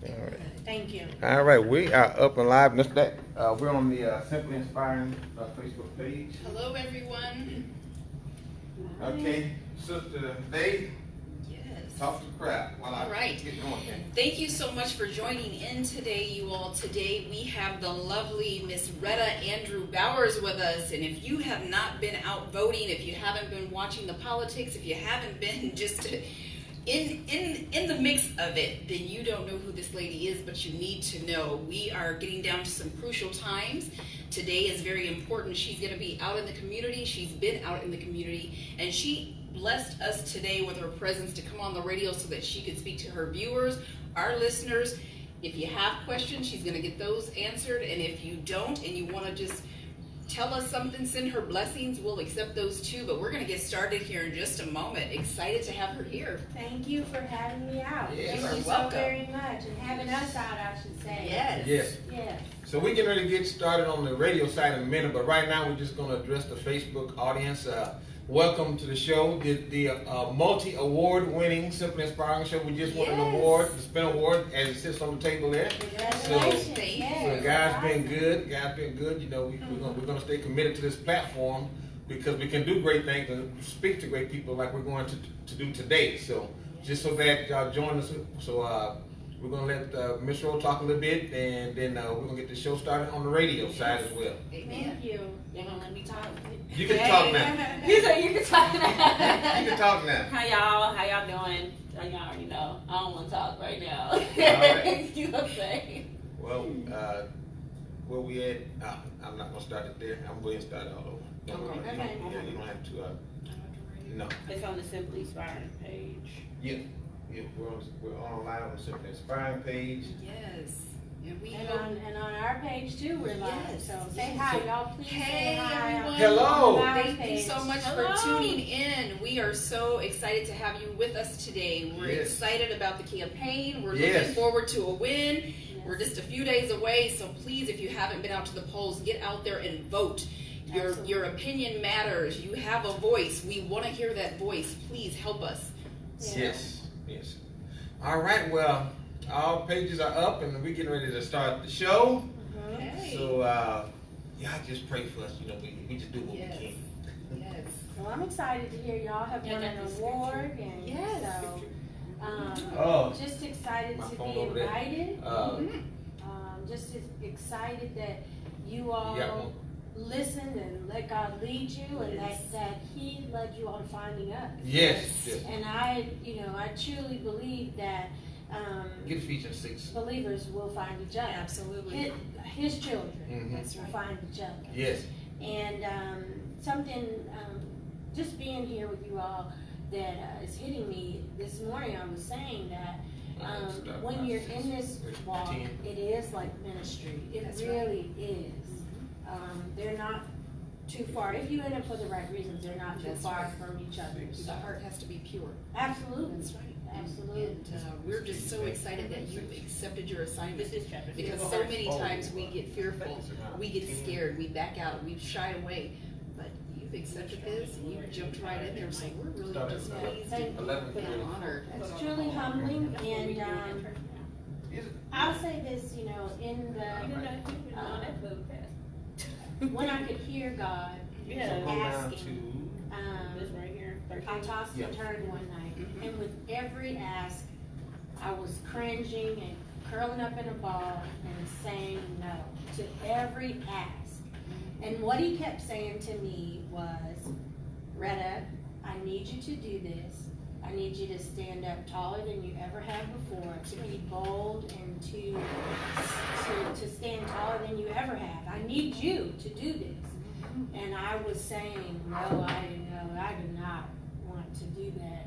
All right. Thank you. All right, we are up and live. That's that. We're on the Simply Inspiring Facebook page. Hello, everyone. Okay, Sister Dave, Yes. talk to crap while I All right. get going here. Thank you so much for joining in today, you all. Today we have the lovely Miss Rhetta Andrew Bowers with us. And if you have not been out voting, if you haven't been watching the politics, if you haven't been just in the mix of it, then you don't know who this lady is, but you need to know. We are getting down to some crucial times. Today is very important. She's going to be out in the community. She's been out in the community, and she blessed us today with her presence to come on the radio so that she could speak to her viewers, our listeners. If you have questions, she's going to get those answered, and if you don't and you want to just tell us something, send her blessings, we'll accept those too. But we're going to get started here in just a moment. Excited to have her here. Thank you for having me out. Yes. Thank You are you so welcome. very much. And having us out, I should say. Yes. Yes. Yes. So we're getting ready to get started on the radio side in a minute, but right now we're just going to address the Facebook audience. Welcome to the show, the multi-award winning Simply Inspiring show. We just won an Yes. award, the Spin Award, as it sits on the table there. Congratulations. So, Yes. So guys been good. Guys been good. You know, we're gonna stay committed to this platform because we can do great things and speak to great people like we're going to do today. So just so that y'all join us. So we're gonna let Miss Rowe talk a little bit, and then we're gonna get the show started on the radio side as well. Amen. Thank you. You're going to let me talk? You can talk now. He said you can talk now. You can talk now. How y'all doing? Y'all already know. I don't want to talk right now. right. You know what I'm saying? Well, where we at? I'm not gonna start it there. I'm going to start it all over. Okay. Yeah, you don't have to. No. It's on the Simply Inspiring page. Yeah, we're on live on the Simply Inspiring page. Yes. And we And hope. on our page too, we're live. Yes. So say hi, y'all. Please Hey, say hi. everyone. Hello. On our Thank you page. so much Hello. for tuning in. We are so excited to have you with us today. We're Yes. excited about the campaign. We're Yes. looking forward to a win. Yes. We're just a few days away, so please, if you haven't been out to the polls, get out there and vote. Your opinion matters. You have a voice. We want to hear that voice. Please help us. Yeah. Yes. All right. Well, all pages are up, and we're getting ready to start the show. Mhm. Hey. So, y'all just pray for us. You know, we just do what Yes. we can. Yes. Well, I'm excited to hear y'all have Yeah, won an that's the award. And Yes. so, Oh. just excited My to phone be over there. invited. Mhm. Just as excited that you You got all one? listened and let God lead you, and that He led you all to finding us. Yes. And I truly believe that Get a feature 6. believers will find each other. Absolutely. His children Mhm. That's will right. find each other. Yes. And just being here with you all that is hitting me this morning. I was saying that when you're in this walk, it is like ministry. It That's really is. They're not too far. If you end up for the right reasons, they're not too That's far right. from each other. The So, heart has to be pure. absolutely. That's right. Absolutely. And we're just so excited that you accepted your assignment. This is chapter 6. Because so many times we get fearful, we get scared, we back out, we shy away. But you've accepted this, and you've jumped right in there. So we're really just pleased and 11. honored. It's truly humbling, and I'll say this, in the when I could hear God Yeah. asking, This right here. I tossed and turned one night, and with every ask, I was cringing and curling up in a ball and saying no to every ask. And what he kept saying to me was, Rhetta, I need you to do this. I need you to stand up taller than you ever have before, to be bold and to stand taller than you ever have. I need you to do this. And I was saying, no, I do not want to do that.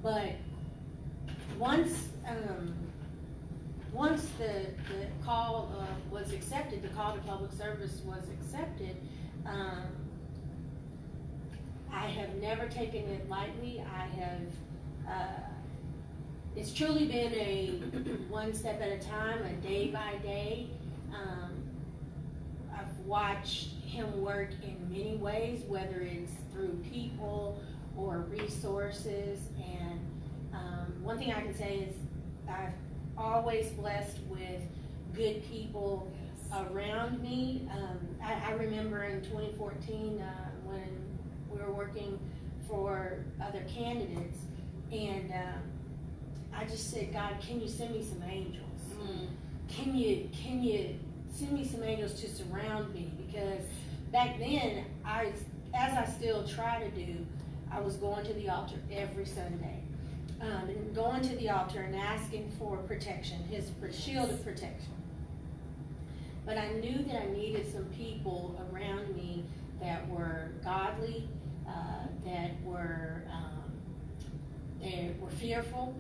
But once the call was accepted, the call to public service was accepted, I have never taken it lightly. It's truly been a one step at a time, a day by day. I've watched him work in many ways, whether it's through people or resources. And one thing I can say is I've always blessed with good people around me. I remember in 2014 when we were working for other candidates, and I just said, God, can you send me some angels? Can you send me some angels to surround me? Because back then, as I still try to do, I was going to the altar every Sunday, and going to the altar and asking for protection, his shield of protection. But I knew that I needed some people around me that were godly, that were they were fearful,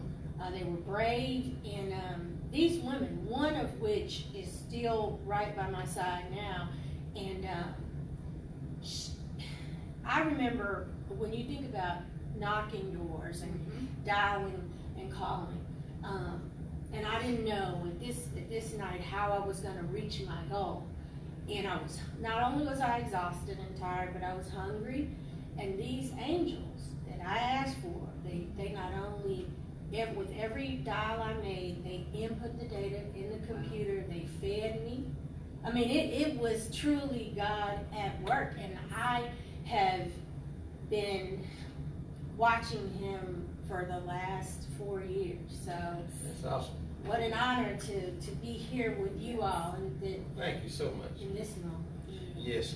they were brave, and these women, one of which is still right by my side now, and I remember when you think about knocking doors and dialing and calling, and I didn't know at this night how I was going to reach my goal. And I was, not only was I exhausted and tired, but I was hungry. And these angels that I asked for, they not only, with every dial I made, they input the data in the computer, they fed me. I mean, it was truly God at work. And I have been watching him for the last 4 years. So That's awesome. what an honor to be here with you all. And Thank you so much. in this moment. Yes.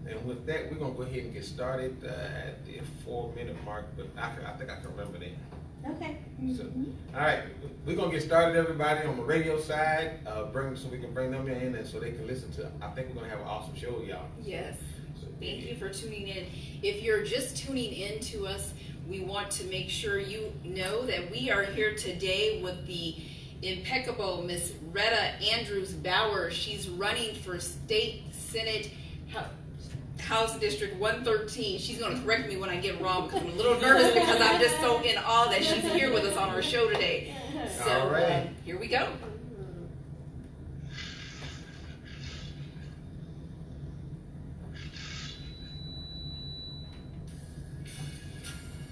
And with that, we're going to go ahead and get started at the 4-minute mark, but I think I can remember that. Okay. So, all right, we're going to get started, everybody, on the radio side, so we can bring them in and so they can listen to. I think we're going to have an awesome show, y'all. Yes. So, Thank you for tuning in. If you're just tuning in to us, we want to make sure you know that we are here today with the impeccable Miss Rhetta Andrews Bauer. She's running for State Senate House District 113. She's going to correct me when I get wrong because I'm a little nervous because I'm just so in awe that she's here with us on our show today. So All right. Here we go.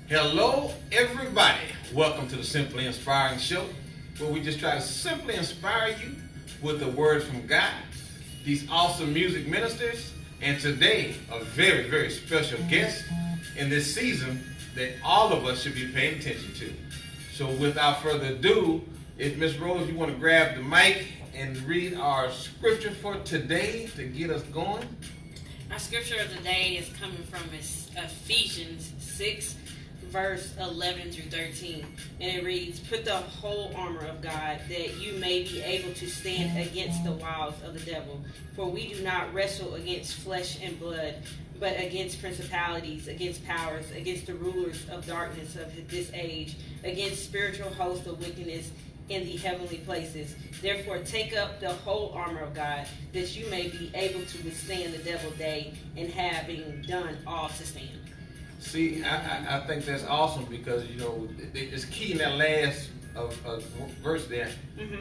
Hello, everybody. Welcome to the Simply Inspiring Show, where we just try to simply inspire you with the word from God, these awesome music ministers, and today, a very, very special guest in this season that all of us should be paying attention to. So without further ado, if Miss Rose, you want to grab the mic and read our scripture for today to get us going. Our scripture of the day is coming from Ephesians 6, verse 11 through 13. And it reads, "Put the whole armor of God, that you may be able to stand against the wiles of the devil. For we do not wrestle against flesh and blood, but against principalities, against powers, against the rulers of darkness of this age, against spiritual hosts of wickedness in the heavenly places. Therefore take up the whole armor of God, that you may be able to withstand the devil's day, and having done all to stand." See, I think that's awesome because, you know, it's key in that last verse there,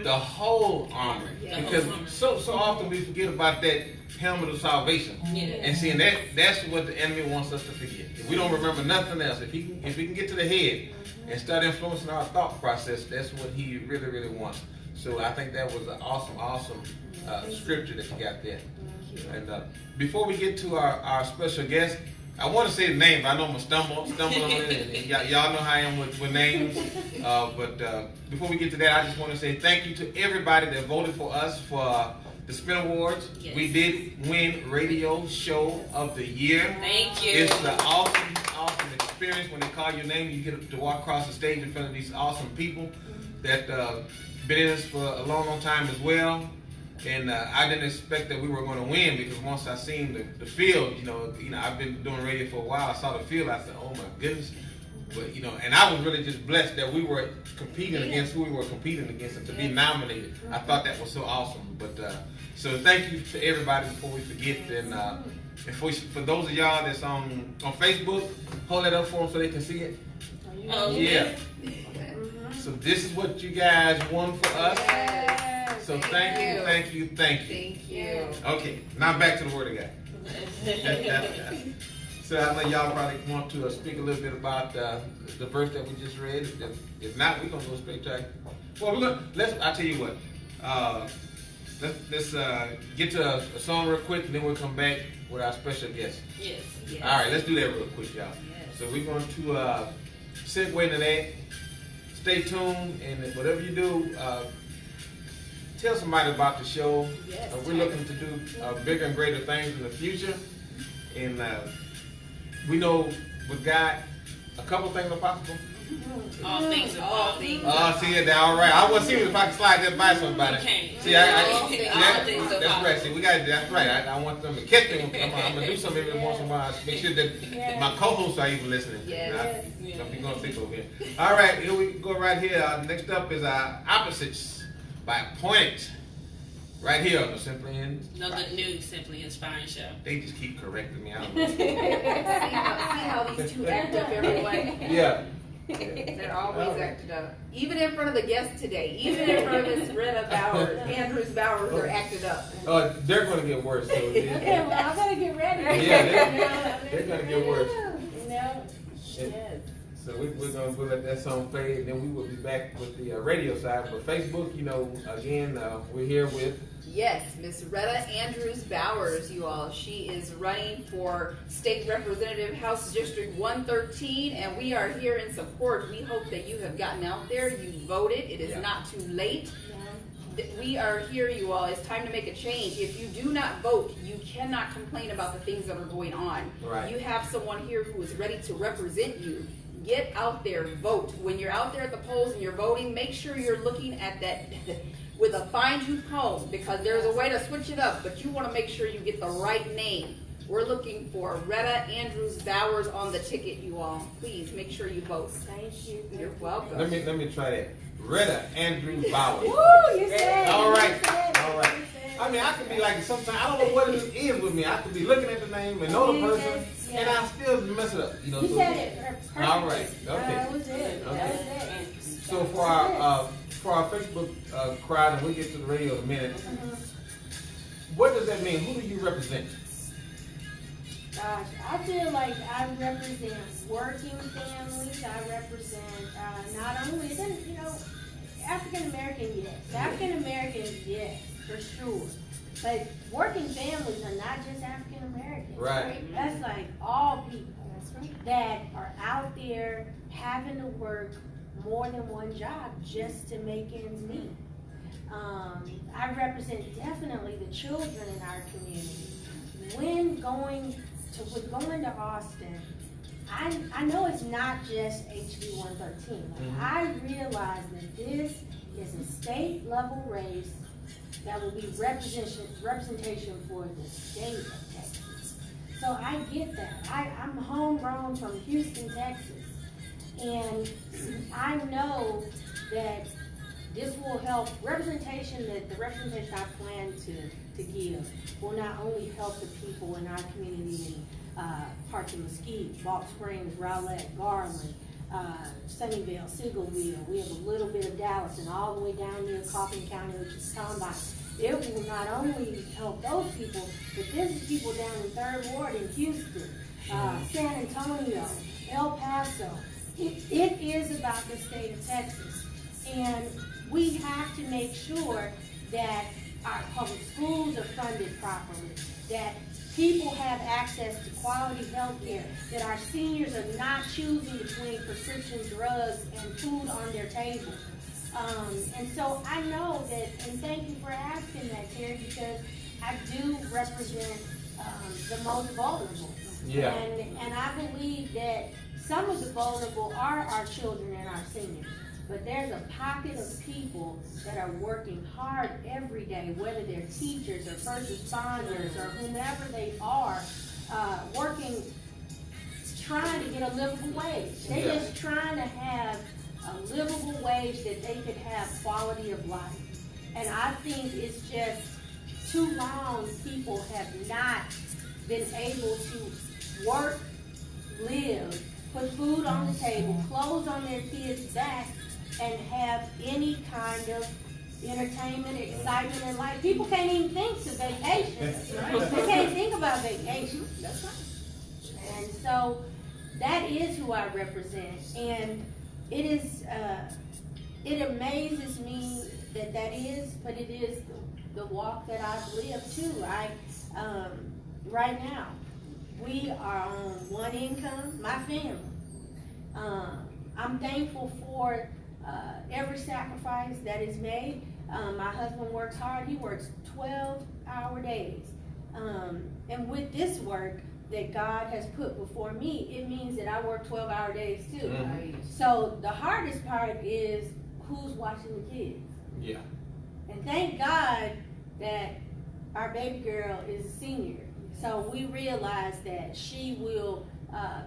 the whole armor. Yeah. Because so often we forget about that helmet of salvation. Yeah. And seeing that's what the enemy wants us to forget. If we don't remember nothing else, if we can get to the head and start influencing our thought process, that's what he really, really wants. So I think that was an awesome scripture that you got there. And before we get to our special guest, I want to say the name, but I know I'm going to stumble on it, and y'all know how I am with names. But before we get to that, I just want to say thank you to everybody that voted for us for the Spin Awards. Yes. We did win Radio Show of the Year. Thank you. It's an awesome experience when they call your name. You get to walk across the stage in front of these awesome people that been in this for a long time as well. And I didn't expect that we were going to win because once I seen the field, you know, I've been doing radio for a while. I saw the field. I said, "Oh my goodness!" But and I was really just blessed that we were competing against who we were competing against, and to be nominated. I thought that was so awesome. But so thank you to everybody before we forget. And for those of y'all that's on Facebook, hold that up for them so they can see it. Oh, Yeah. So this is what you guys won for us. So thank you. Thank you. Okay, now back to the word of God. So I know y'all probably want to speak a little bit about the verse that we just read. If not, we're gonna go straight to. Well, I tell you what. Let's get to a song real quick, and then we'll come back with our special guest. Yes. All right, let's do that real quick, y'all. Yes. So we're going to segue into that. Stay tuned, and whatever you do, tell somebody about the show. Yes. We're looking to do bigger and greater things in the future, and we know with God, a couple things are possible. All things are possible. See it now, all right. I want to see if I can slide that by somebody. You can't. See, All things are that's right. possible. See, we got that's right. I want them to catch them. I'm gonna do something every once in a while. Make sure that my co-hosts are even listening. Yes. Something gonna think over here. All right, here we go. Right here. Next up is our opposites by Point. Right here on the Simply Another new Simply Inspiring show. They just keep correcting me. I don't know. See how these two act up every way? Yeah. They're always acted up. Even in front of the guests today, even in front of Miss Rhetta Bowers, Andrews Bowers, they're acted up. They're gonna get worse. So Okay, well, I better get ready. Yeah, they're gonna get worse. No. Yes. So we'll let that song fade, and then we will be back with the radio side. But Facebook, again, we're here with. Yes, Miss Rhetta Andrews Bowers, you all. She is running for State Representative House District 113, and we are here in support. We hope that you have gotten out there, you voted. It is not too late. We are here, you all. It's time to make a change. If you do not vote, you cannot complain about the things that are going on. Right. You have someone here who is ready to represent you. Get out there, vote. When you're out there at the polls and you're voting, make sure you're looking at that with a fine-tooth comb, because there's a way to switch it up, but you want to make sure you get the right name. We're looking for Rhetta Andrews Bowers on the ticket, you all. Please make sure you vote. Thank you. You're welcome. Let me try that. Rhetta Andrews Bowers. Woo, you said it. All right. You said it. All right. You said it. I mean, I could be like sometimes I don't know what it is with me. I could be looking at the name and know the person, and I still mess it up. You so- said it perfectly. All right. Okay. That was it. Okay. That was it. So for our Facebook crowd, and we'll get to the radio in a minute. What does that mean? Who do you represent? Gosh, I feel like I represent working families. I represent not only, African American, yes. African Americans, yes, for sure. But working families are not just African Americans. Right. That's like all people that are out there having to work more than one job just to make ends meet. I represent definitely the children in our community. When going to Austin, I know it's not just HB 113. I realize that this is a state level race that will be representation for the state of Texas. So I get that. I'm homegrown from Houston, Texas. And I know that this will help the representation I plan to give will not only help the people in our community in parts of Mesquite, Balch Springs, Rowlett, Garland, Sunnyvale, Sigleville. We have a little bit of Dallas and all the way down near Coffin County, which is Combine. It will not only help those people, but there's people down in 3rd Ward in Houston, San Antonio, El Paso. It is about the state of Texas. And we have to make sure that our public schools are funded properly, that people have access to quality health care, that our seniors are not choosing between prescription drugs and food on their table. And so I know that, and thank you for asking that, Terry, because I do represent the most vulnerable. Yeah. And I believe that some of the vulnerable are our children and our seniors. But there's a pocket of people that are working hard every day, whether they're teachers or first responders or whomever they are, working, trying to get a livable wage. They're just trying to have a livable wage that they could have quality of life. And I think it's just too long people have not been able to work, live, put food on the table, clothes on their kids' backs, and have any kind of entertainment, excitement in life. People can't even think to vacation. They can't think about vacation. That's right. And so that is who I represent. And it is, it amazes me that that is, but it is the walk that I've lived too. Right now, we are on one income, my family. I'm thankful for every sacrifice that is made. My husband works hard. He works 12-hour days. And with this work that God has put before me, it means that I work 12-hour days too. Mhm. So the hardest part is who's watching the kids. Yeah. And thank God that our baby girl is a senior. So we realize that she will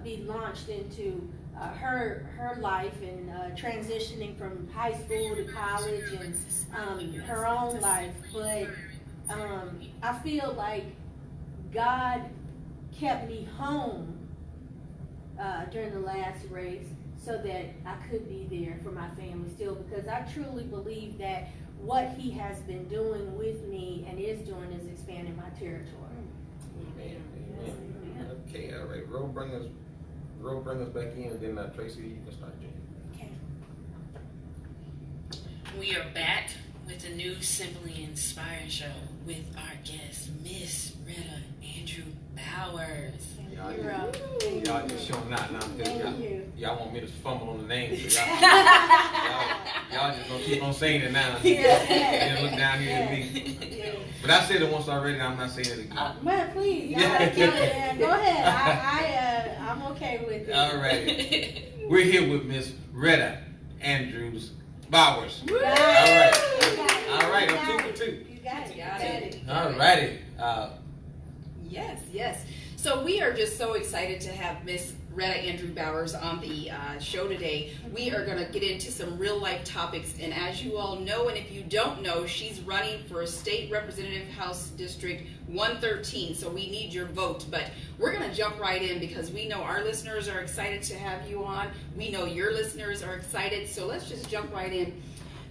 be launched into her life and transitioning from high school to college and her own life. But I feel like God kept me home during the last race so that I could be there for my family still, because I truly believe that what He has been doing with me and is doing is expanding my territory. Amen. Amen. Okay, all right. Ro, bring us back in, and then Tracy, you can start doing. Okay. We are back with a new Simply Inspiring show with our guest, Miss Rhetta Andrew Bowers. Y'all just showing out now. Thank you. Y'all want me to fumble on the name, so y'all just gonna keep on saying it now. And look down here at me. But I said it once already, and I'm not saying it again. Man, please, go ahead. I'm okay with it. All right. We're here with Miss Rhetta Andrews Bowers. All right. All right, I'm 2 for 2. You got it. Got it. All righty. Yes. So we are just so excited to have Miss Rhetta Andrew Bowers on the show today. We are going to get into some real life topics, and as you all know, and if you don't know, she's running for a state representative House District 113, so we need your vote. But we're going to jump right in because we know our listeners are excited to have you on. We know your listeners are excited, so let's just jump right in.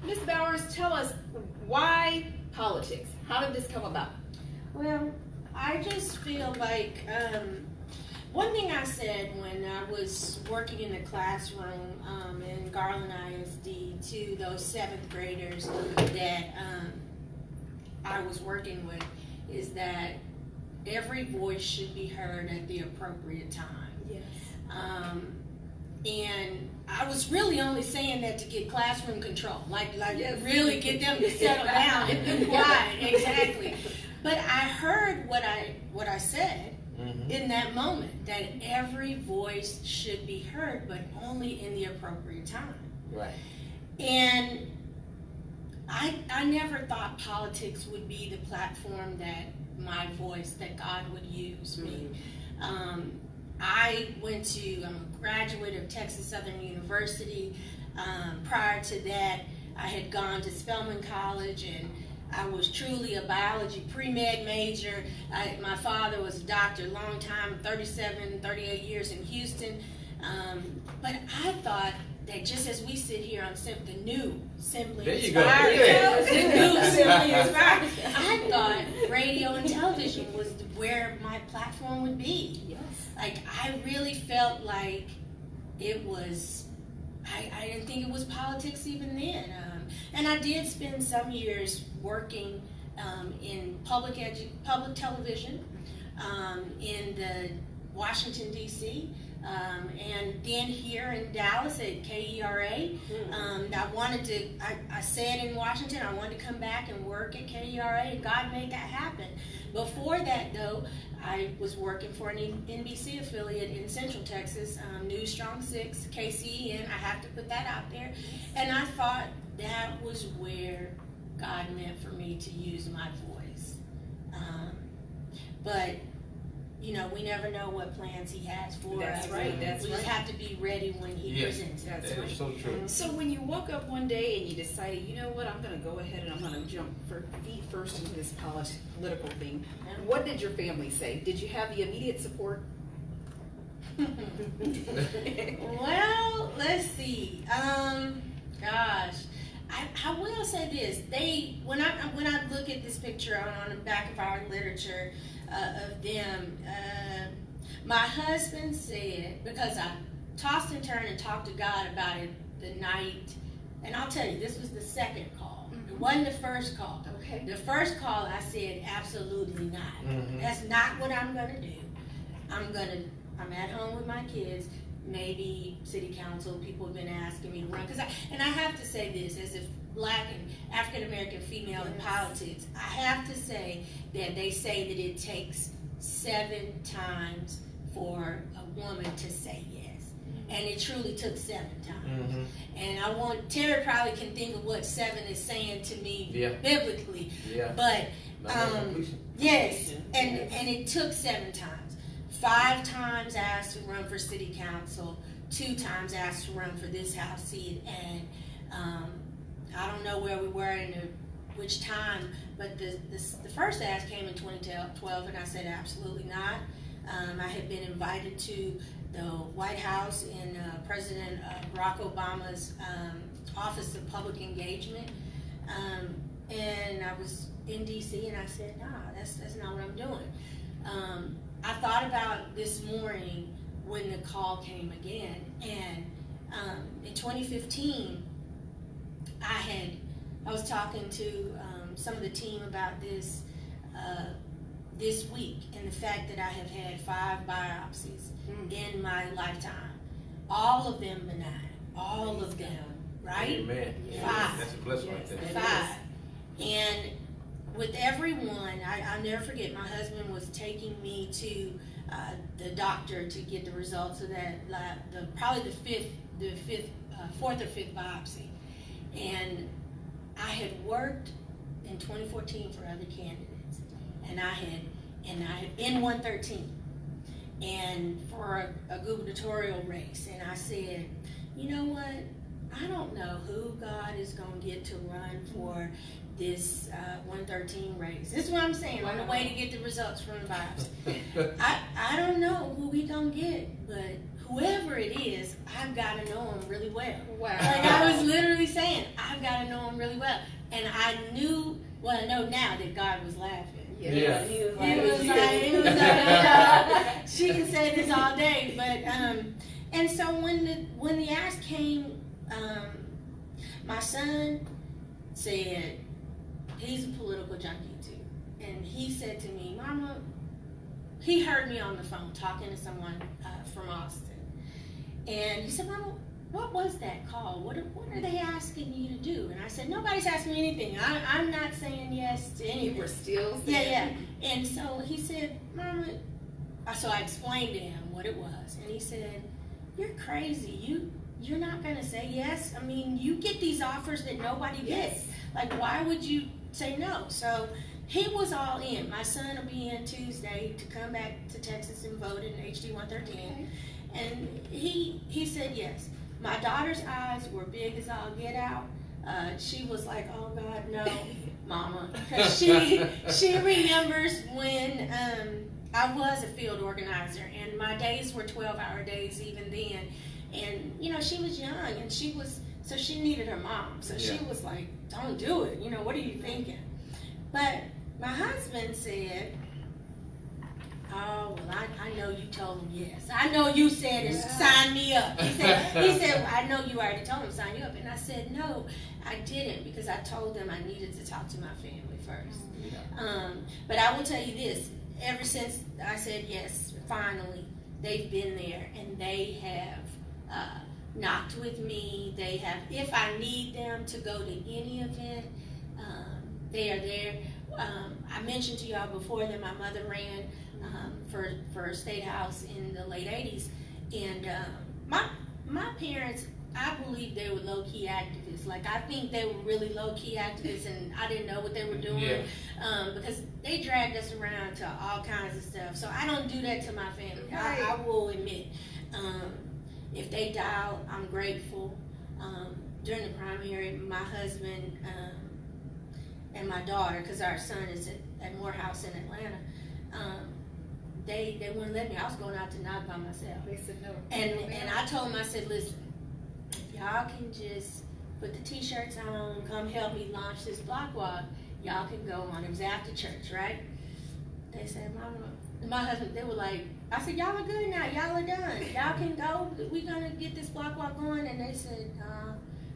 Ms. Bowers, tell us, why politics? How did this come about? Well, I just feel like one thing I said when I was working in the classroom in Garland ISD to those 7th graders that I was working with is that every voice should be heard at the appropriate time. Yes. And I was really only saying that to get classroom control, like Yes. really get them to settle down and be quiet. Exactly. But I heard what I said in that moment, that every voice should be heard, but only in the appropriate time. Right. And I never thought politics would be the platform that my voice, that God would use me. I'm a graduate of Texas Southern University. Prior to that, I had gone to Spelman College, and I was truly a biology pre-med major. My father was a doctor, long time, 38 years in Houston. But I thought that just as we sit here on the new Simply There you go. Inspired, Yeah. the new Simply Inspired, I thought radio and television was where my platform would be. Yes. Like, I really felt like it was, I didn't think it was politics even then. And I did spend some years working in public television in the Washington, D.C., and then here in Dallas at KERA. I said in Washington I wanted to come back and work at KERA, and God made that happen. Before that, though, I was working for an NBC affiliate in Central Texas, News Strong 6, KCEN. I have to put that out there. And I thought that was where God meant for me to use my voice. But you know, we never know what plans He has for us. That's right. That's we right. just have to be ready when He presents. That's That right. is so true. So when you woke up one day and you decided, you know what, I'm going to go ahead and I'm going to jump feet first into this political thing, what did your family say? Did you have the immediate support? Well, let's see. Gosh, I will say this. When I look at this picture on the back of our literature of them, My husband said, because I tossed and turned and talked to God about it the night, and I'll tell you, this was the second call. It wasn't the first call. Okay. The first call, I said, absolutely not. Mhm. That's not what I'm gonna do. I'm at home with my kids. Maybe city council, people have been asking me to run. And I have to say this, as a Black and African American female in politics, I have to say that they say that it takes 7 times for a woman to say yes. And it truly took 7 times. Mhm. And Terry probably can think of what 7 is saying to me Yeah. biblically. Yeah. But Not completion. yes, and it took 7 times. 5 times asked to run for city council, 2 times asked to run for this House seat, and I don't know where we were in which time, but the first ask came in 2012, and I said absolutely not. I had been invited to the White House in President Barack Obama's Office of Public Engagement, and I was in D.C. and I said, nah, that's not what I'm doing. I thought about this morning when the call came again, and in 2015, I was talking to some of the team about this week, and the fact that I have had 5 biopsies in my lifetime, all of them benign, all of them, right? Amen. Yeah. 5. That's a blessing right there. 5. And with everyone, I'll never forget, my husband was taking me to the doctor to get the results of that, probably the 4th or 5th biopsy. And I had worked in 2014 for other candidates, and I had been 113, and for a gubernatorial race, and I said, you know what? I don't know who God is going to get to run for this 113 race. This is what I'm saying. On the way to get the results from the biopsy. I don't know who we going to get, but whoever it is, I've got to know him really well. Wow. Like I was literally saying, I've got to know him really well. And I knew, well, I know now that God was laughing. Yeah. He was like, she can say this all day, but, and so when the ask came, my son said, he's a political junkie too. And he said to me, Mama, he heard me on the phone talking to someone from Austin. And he said, Mama, what was that call? What are they asking you to do? And I said, nobody's asking me anything. I'm not saying yes to anything. You were still Yeah. And so he said, Mama, so I explained to him what it was. And he said, you're crazy. You're not going to say yes? I mean, you get these offers that nobody gets. Like, why would you say no? So he was all in. My son will be in Tuesday to come back to Texas and vote in HD 113. Okay. And he said yes. My daughter's eyes were big as all get out. She was like, oh God, no, Mama. Because she remembers when I was a field organizer, and my days were 12-hour days even then. And, you know, she was young, and she needed her mom. So she was like, don't do it. You know, what are you thinking? But my husband said, oh, well, I know you told him yes. I know you said sign me up. He said, well, I know you already told him sign you up. And I said, no, I didn't, because I told them I needed to talk to my family first. But I will tell you this, ever since I said yes, finally, they've been there, and they have knocked with me. They have, if I need them to go to any event, they are there. I mentioned to y'all before that my mother ran for a state house in the late 80s, and my parents, I believe they were low-key activists. Like, I think they were really low-key activists, and I didn't know what they were doing, because they dragged us around to all kinds of stuff. So I don't do that to my family. Right. I will admit. If they dial, I'm grateful. During the primary, my husband and my daughter, because our son is at Morehouse in Atlanta, they wouldn't let me. I was going out to knock by myself. They said no. And I told them, I said, listen, if y'all can just put the t-shirts on, come help me launch this block walk, y'all can go on. It was after church, right? They said, Mama, my husband, they were like, I said, y'all are good now. Y'all are done. Y'all can go. We're going to get this block walk going. And they said,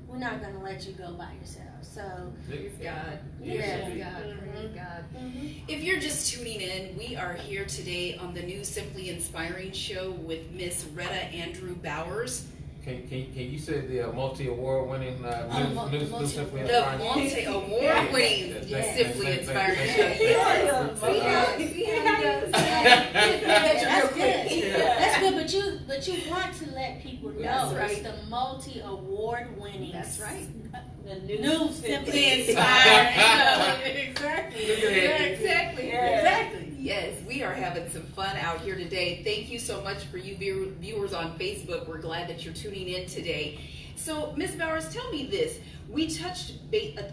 we're not going to let you go by yourself. So, Praise God. Yeah. Praise God. Mhm. Praise God. Mhm. If you're just tuning in, we are here today on the new Simply Inspiring show with Miss Rhetta Andrew Bowers. Can you say the multi-award winning new Simply The Inspiring? multi-award winning Yes. Simply Inspiring Thank show. you. Yes. See That's good. That's good, but you want to let people know That's right. it's the multi-award winning. That's right. The New Simply Inspiring show. Exactly. Look at that. Exactly. Yeah. Exactly. Yes, we are having some fun out here today. Thank you so much for you viewers on Facebook. We're glad that you're tuning in today. So, Ms. Bowers, tell me this. We touched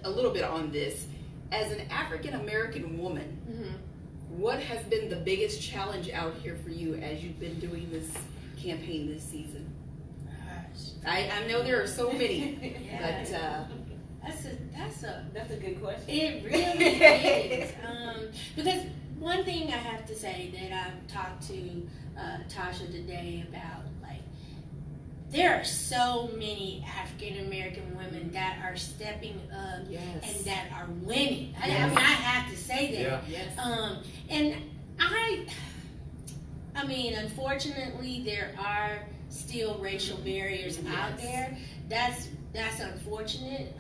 a little bit on this. As an African American woman, Mhm. what has been the biggest challenge out here for you as you've been doing this campaign this season? I know there are so many, Yeah. but That's a good question. It really is. Because one thing I have to say that I've talked to Tasha today about, like, there are so many African American women that are stepping up yes, and that are winning. I Yes. mean, I have to say that. Yeah. yes, And I mean, unfortunately, there are still racial barriers out there. That's unfortunate.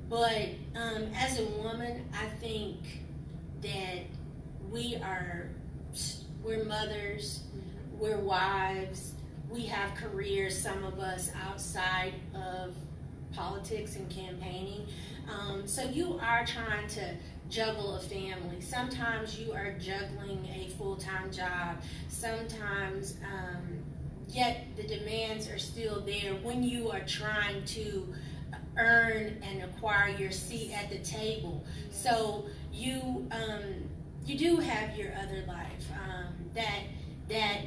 But as a woman, I think that we're mothers, we're wives, we have careers, some of us outside of politics and campaigning. So you are trying to juggle a family. Sometimes you are juggling a full-time job. Sometimes, yet the demands are still there when you are trying to earn and acquire your seat at the table. So you do have your other life that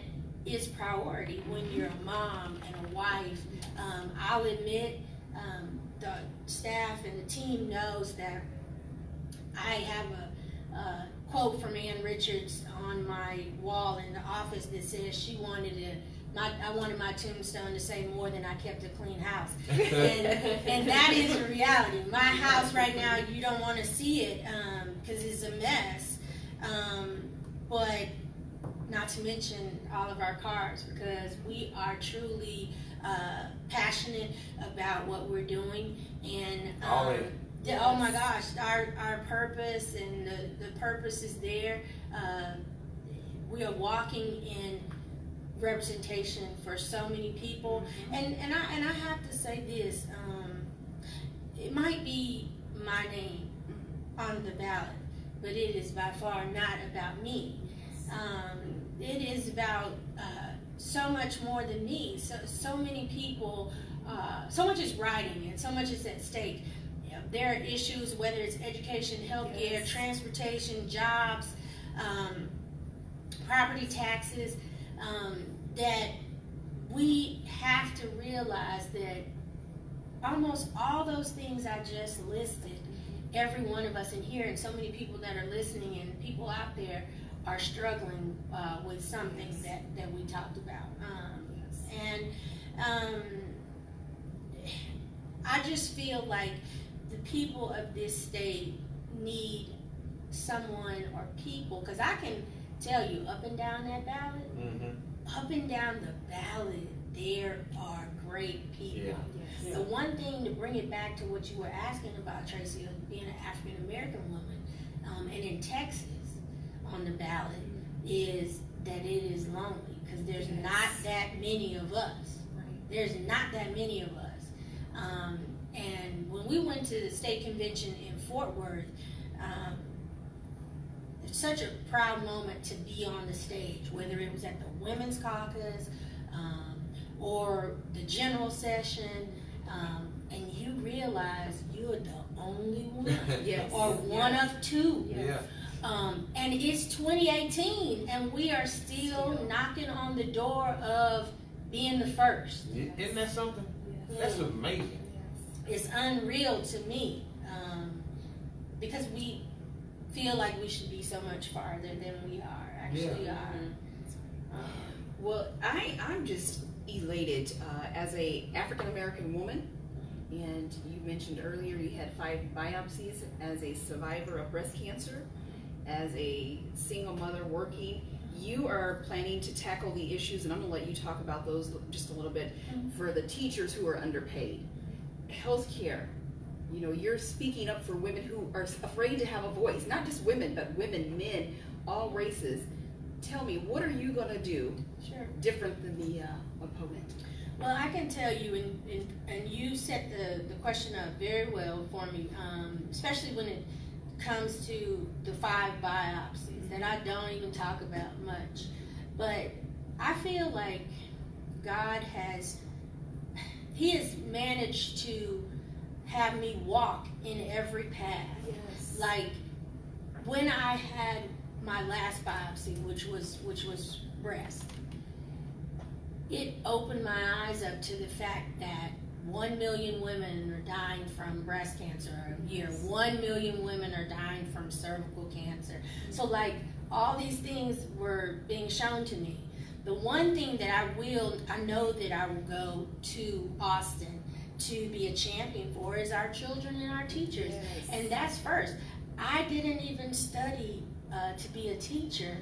is priority when you're a mom and a wife. I'll admit, the staff and the team knows that I have a quote from Ann Richards on my wall in the office that says she wanted I wanted my tombstone to say more than I kept a clean house. And that is a reality. My house right now, you don't want to see it because it's a mess. But not to mention all of our cars, because we are truly passionate about what we're doing. And oh my gosh, our purpose and the purpose is there. We are walking in representation for so many people, and I have to say this, it might be my name on the ballot, but it is by far not about me. It is about so much more than me. So many people, so much is riding and so much is at stake. You know, there are issues, whether it's education, healthcare, Yes. transportation, jobs, property taxes, that we have to realize that almost all those things I just listed, every one of us in here and so many people that are listening and people out there are struggling with something that we talked about. I just feel like the people of this state need someone or people, because I can tell you up and down that ballot, up and down the ballot, there are great people. Yeah. The one thing, to bring it back to what you were asking about, Tracy, of being an African American woman, and in Texas on the ballot, is that it is lonely because there's Yes. not that many of us. There's not that many of us. And when we went to the state convention in Fort Worth, it's such a proud moment to be on the stage, whether it was at the Women's Caucus or the general session, and you realize you're the only one, Yes. or one of two. Yeah. And it's 2018, and we are still knocking on the door of being the first. Isn't that something? That's amazing. It's unreal to me, because feel like we should be so much farther than we actually are. Well, I'm just elated as a African American woman, and you mentioned earlier you had 5 biopsies as a survivor of breast cancer, as a single mother working. You are planning to tackle the issues, and I'm going to let you talk about those just a little bit, for the teachers who are underpaid. Healthcare, you know, you're speaking up for women who are afraid to have a voice, not just women, but women, men, all races. Tell me, what are you going to do different than the opponent? Well, I can tell you, and you set the question up very well for me, especially when it comes to the 5 biopsies that I don't even talk about much. But I feel like God has managed to have me walk in every path. Yes. Like when I had my last biopsy, which was breast, it opened my eyes up to the fact that 1 million women are dying from breast cancer a year. 1 million women are dying from cervical cancer. So like all these things were being shown to me. The one thing that I know that I will go to Austin to be a champion for is our children and our teachers. Yes. And that's first. I didn't even study to be a teacher,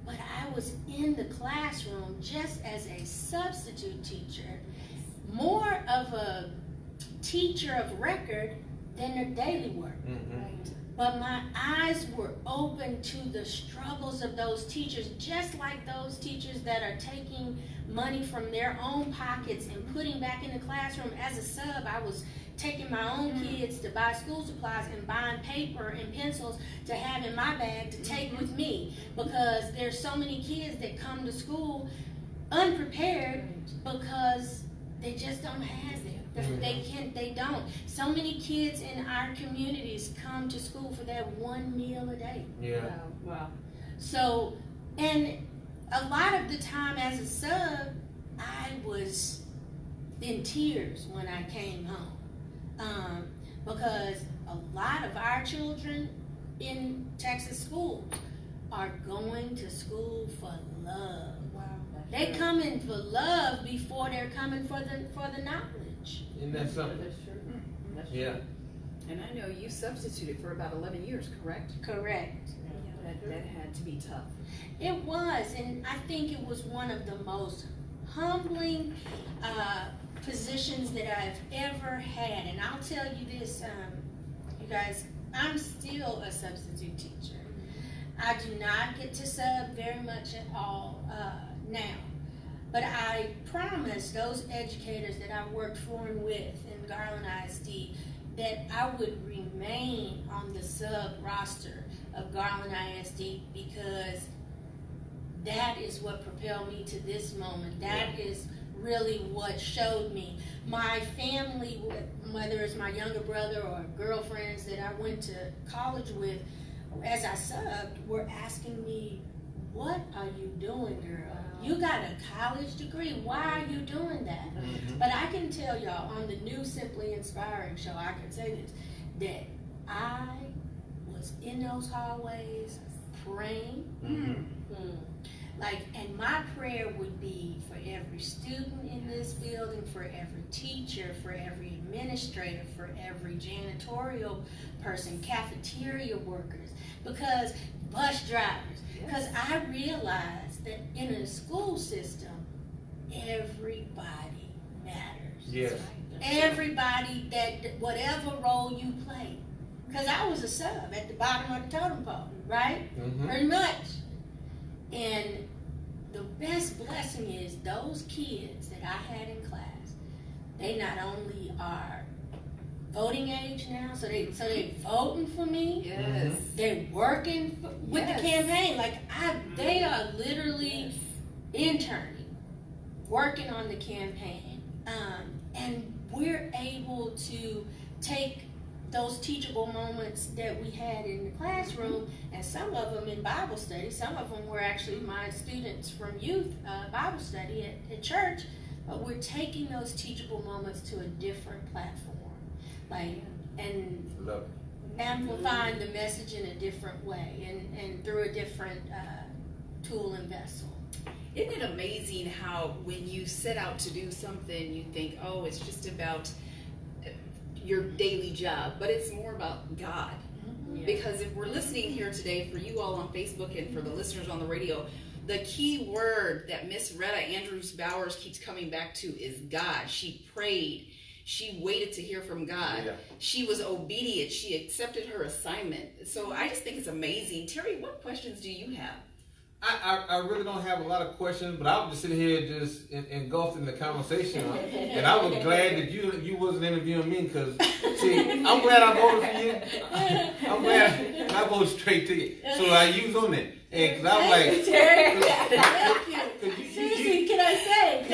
but I was in the classroom just as a substitute teacher, more of a teacher of record than a daily work. Right. But my eyes were open to the struggles of those teachers, just like those teachers that are taking money from their own pockets and putting back in the classroom. As a sub, I was taking my own kids to buy school supplies and buying paper and pencils to have in my bag to take with me, because there's so many kids that come to school unprepared because they just don't have it. They don't. So many kids in our communities come to school for that 1 meal a day. Yeah. Wow. So, and a lot of the time as a sub, I was in tears when I came home. Because a lot of our children in Texas schools are going to school for love. Wow. They come in for love before they're coming for the knowledge. Isn't that something? That's true. That's Yeah. true. And I know you substituted for about 11 years, correct? Correct. That had to be tough. It was, and I think it was one of the most humbling positions that I've ever had. And I'll tell you this, you guys, I'm still a substitute teacher. I do not get to sub very much at all now. But I promised those educators that I worked for and with in Garland ISD that I would remain on the sub roster of Garland ISD, because that is what propelled me to this moment. That is really what showed me. My family, whether it's my younger brother or girlfriends that I went to college with, as I subbed, were asking me, "What are you doing, girl? You got a college degree. Why are you doing that?" But I can tell y'all on the new Simply Inspiring show, I can say this, that I was in those hallways praying. And my prayer would be for every student in this building, for every teacher, for every administrator, for every janitorial person, cafeteria workers, because bus drivers, because I realized that in a school system, everybody matters. Yes. Everybody, that whatever role you play. Because I was a sub at the bottom of the totem pole, right? Pretty much. And the best blessing is those kids that I had in class, they not only are voting age now, so they voting for me. Yes. They're working with the campaign. They are literally interning, working on the campaign. And we're able to take those teachable moments that we had in the classroom, and some of them in Bible study. Some of them were actually my students from youth Bible study at church. But we're taking those teachable moments to a different platform. Love it. amplifying the message in a different way and through a different tool and vessel. Isn't it amazing how when you set out to do something, you think, oh, it's just about your daily job, but it's more about God. Yeah. Because if we're listening here today, for you all on Facebook and for the listeners on the radio, the key word that Miss Rhetta Andrews Bowers keeps coming back to is God. She prayed. She waited to hear from God. Yeah. She was obedient. She accepted her assignment. So I just think it's amazing. Terry, what questions do you have? I really don't have a lot of questions, but I was just sitting here just engulfed in the conversation, and I was glad that you wasn't interviewing me, because see, I'm glad I voted for you. I'm glad I voted straight to you, so I use on it, and because I was like, Seriously, can I say?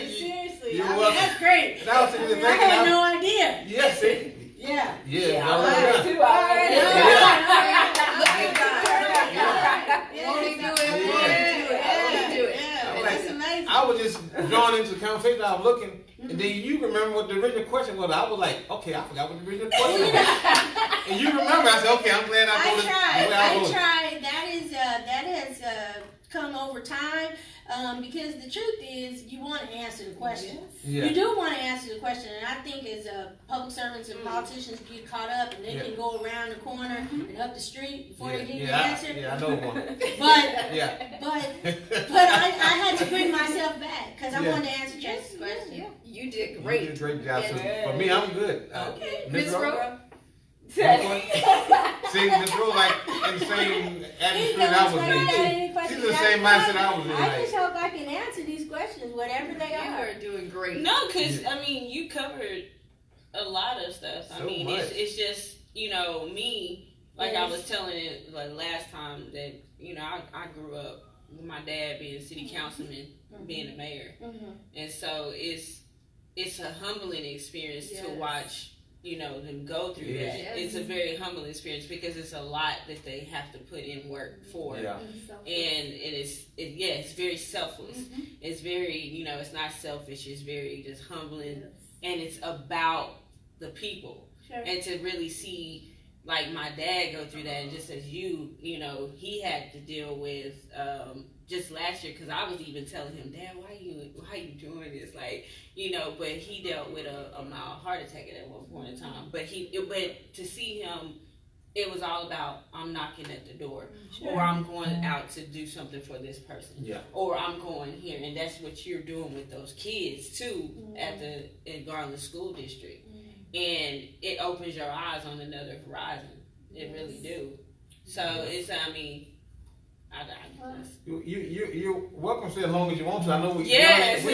Seriously, You're I mean, welcome. that's great. And I was sitting there I thinking, had no idea. yes, see? Yeah. Yeah. All I right. was like, Look Yeah. at God. Won't he do it? Won't he do it? Won't he do it? Yeah, I'm that's like, amazing. I was just drawn into the conversation. I was looking, and then you remember what the original question was. I was like, okay, I forgot what the original question was. And you remember, I said, okay, I'm glad I voted the way I voted. tried. That has come over time, because the truth is, you want to answer the question. Yeah. You do want to answer the question, and I think as public servants and politicians get caught up, and they can go around the corner and up the street before they give you the answer. I know one. But Yeah. but I had to bring myself back because I Yeah. wanted to answer Jess's question. Yeah, you did You great. did a great job. So Yeah. for me, I'm good. Okay, Miss Miss Ro? Ro. See, Miss Rose, like in the same atmosphere I was in. She's in the same mindset I was in. I Like, just hope I can answer these questions, whatever they You are. are doing great. No, because I mean, you covered a lot of stuff. I So mean, much. it's just, you know, me, like Yes. I was telling it like last time, that, you know, I grew up with my dad being city councilman, being the mayor, and so it's a humbling experience to Yes. watch, you know, them go through Yes. that. Yes. It's a very humbling experience because it's a lot that they have to put in work for. yeah. And it's very selfless. It's very, you know, it's not selfish. It's very just humbling, and it's about the people. Sure. And to really see, like, my dad go through that, and just as you know, he had to deal with just last year, because I was even telling him, Dad, why you doing this? Like, you know, but he dealt with a mild heart attack at one point in time. But to see him, it was all about, I'm knocking at the door, or I'm going out to do something for this person, Yeah. or I'm going here, and that's what you're doing with those kids too in Garland School District, and it opens your eyes on another horizon. It really do. So it's, I mean, You're welcome to stay as long as you want to. I know we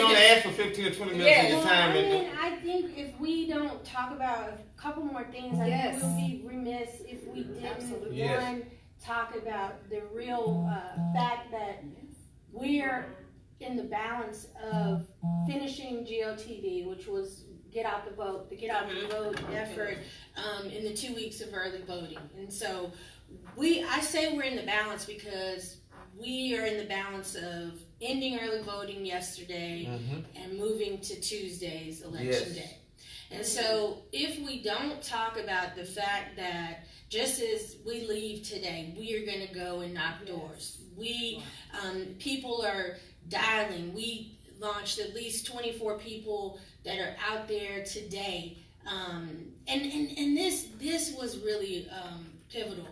only ask for 15 or 20 minutes of your Well, time. I mean, I think if we don't talk about a couple more things, I think we'll be remiss if we didn't, Absolutely. Yes. one, talk about the real fact that we're in the balance of finishing GOTV, which was the Get Out the Vote effort in the 2 weeks of early voting. And so I say we're in the balance because we are in the balance of ending early voting yesterday and moving to Tuesday's election day. And so if we don't talk about the fact that just as we leave today, we are going to go and knock doors. People are dialing. We launched at least 24 people that are out there today. And this was really pivotal.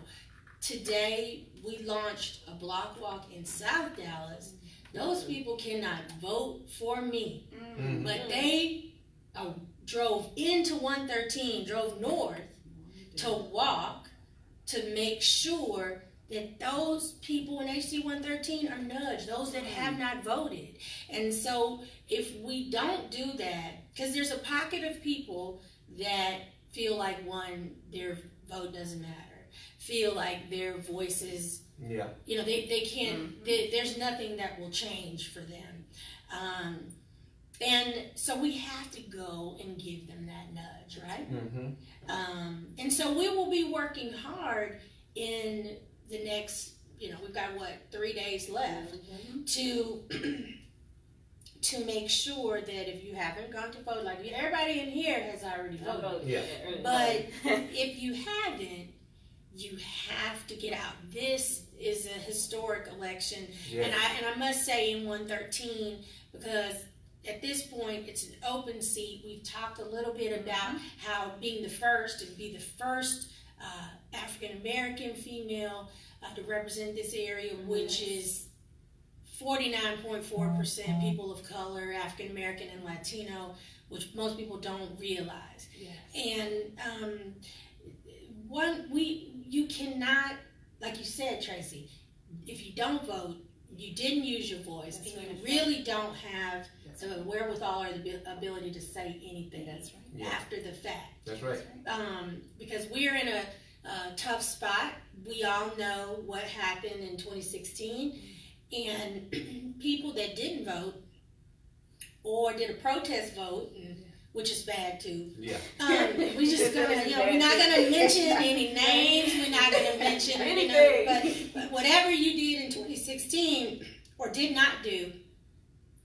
Today, we launched a block walk in South Dallas. Those people cannot vote for me, but they drove into 113, drove north to walk to make sure that those people in HC 113 are nudged, those that have not voted. And so if we don't do that, because there's a pocket of people that feel like, their vote doesn't matter, feel like their voices, you know, they can't, there's nothing that will change for them. And so we have to go and give them that nudge, right? And so we will be working hard in the next, you know, we've got 3 days left to to make sure that if you haven't gone to vote, like everybody in here has already voted, Yeah. but if you haven't, you have to get out. This is a historic election, Yeah. and I must say in 113, because at this point it's an open seat. We've talked a little bit about how being the first and be the first African American female to represent this area, which is 49.4% people of color, African American and Latino, which most people don't realize. And you cannot, like you said, Tracy, if you don't vote, you didn't use your voice, and you really don't have the wherewithal or the ability to say anything after the fact. That's right. Because we're in a tough spot. We all know what happened in 2016, and people that didn't vote or did a protest vote, which is bad too. Yeah. We just gonna, we're not gonna mention any names. We're not gonna mention anything. But whatever you did in 2016 or did not do,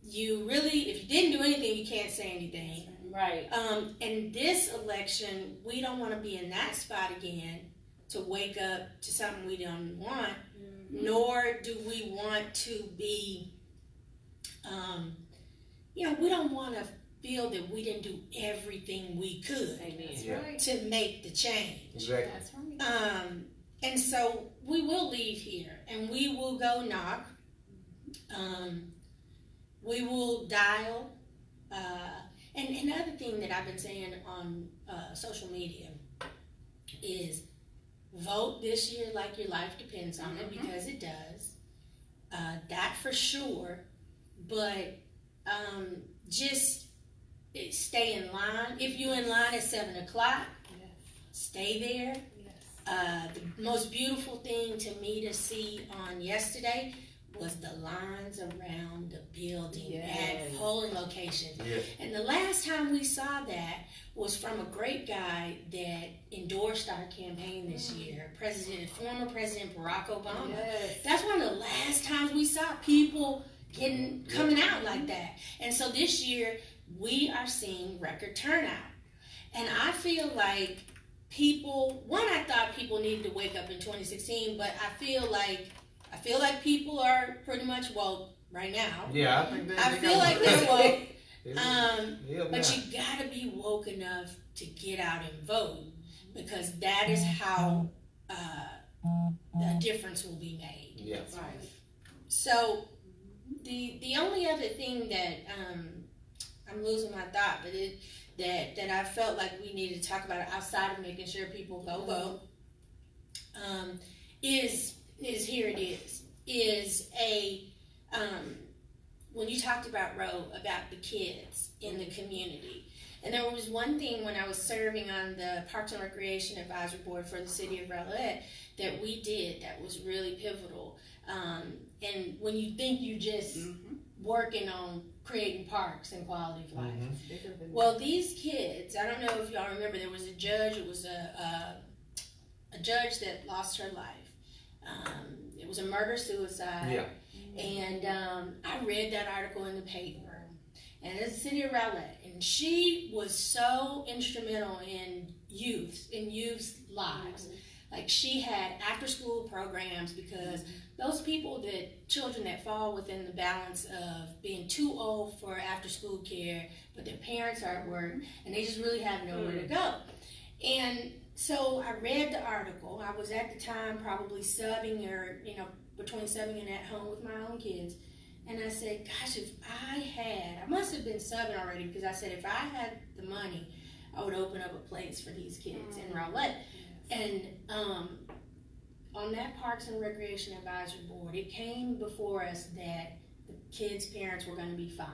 you really, if you didn't do anything, you can't say anything. Right. And this election, we don't want to be in that spot again to wake up to something we don't want, nor do we want to be, we don't want to feel that we didn't do everything we could to make the change. Exactly. That's right. And so we will leave here and we will go knock. We will dial. And another thing that I've been saying on social media is vote this year like your life depends on it, because it does. That for sure. But just stay in line. If you're in line at 7 o'clock, stay there. The most beautiful thing to me to see on yesterday was the lines around the building at polling locations. And the last time we saw that was from a great guy that endorsed our campaign this year, former President Barack Obama. That's one of the last times we saw people coming out like that. And so this year we are seeing record turnout. And I feel like I thought people needed to wake up in 2016, but I feel like people are pretty much woke right now. Yeah, I think I feel like they're woke. But you gotta be woke enough to get out and vote, because that is how the difference will be made. Yeah. Right. So the only other thing that I'm losing my thought, but that I felt like we needed to talk about outside of making sure people go vote, is here it is a when you talked about about the kids in the community. And there was one thing when I was serving on the Parks and Recreation Advisory Board for the city of Rowlett that we did that was really pivotal. And when you think you just working on creating parks and quality of life. Well, these kids, I don't know if y'all remember, there was a judge, it was a judge that lost her life. It was a murder-suicide. Yeah. And I read that article in the paper. And it's the city of Rowlett. And she was so instrumental in youth's lives. Like, she had after-school programs, because those children that fall within the balance of being too old for after-school care, but their parents are at work, and they just really have nowhere to go. And so I read the article. I was at the time probably subbing or, between subbing and at home with my own kids. And I said, gosh, if I must have been subbing already, because I said, if I had the money, I would open up a place for these kids in Rowlett. And on that Parks and Recreation Advisory Board, it came before us that the kids' parents were going to be fined.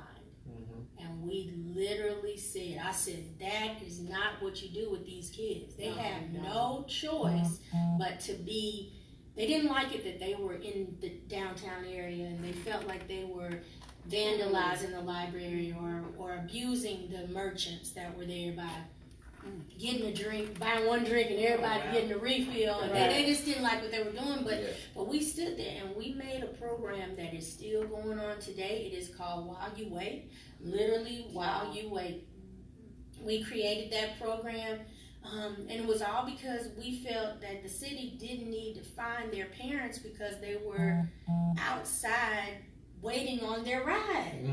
And we literally I said, that is not what you do with these kids. They have no choice but to be, they didn't like it that they were in the downtown area, and they felt like they were vandalizing the library or abusing the merchants that were there by getting a drink, buying one drink and everybody getting a refill. And they just didn't like what they were doing. But we stood there and we made a program that is still going on today. It is called While You Wait. Literally, While You Wait. We created that program. And it was all because we felt that the city didn't need to fine their parents because they were outside waiting on their ride.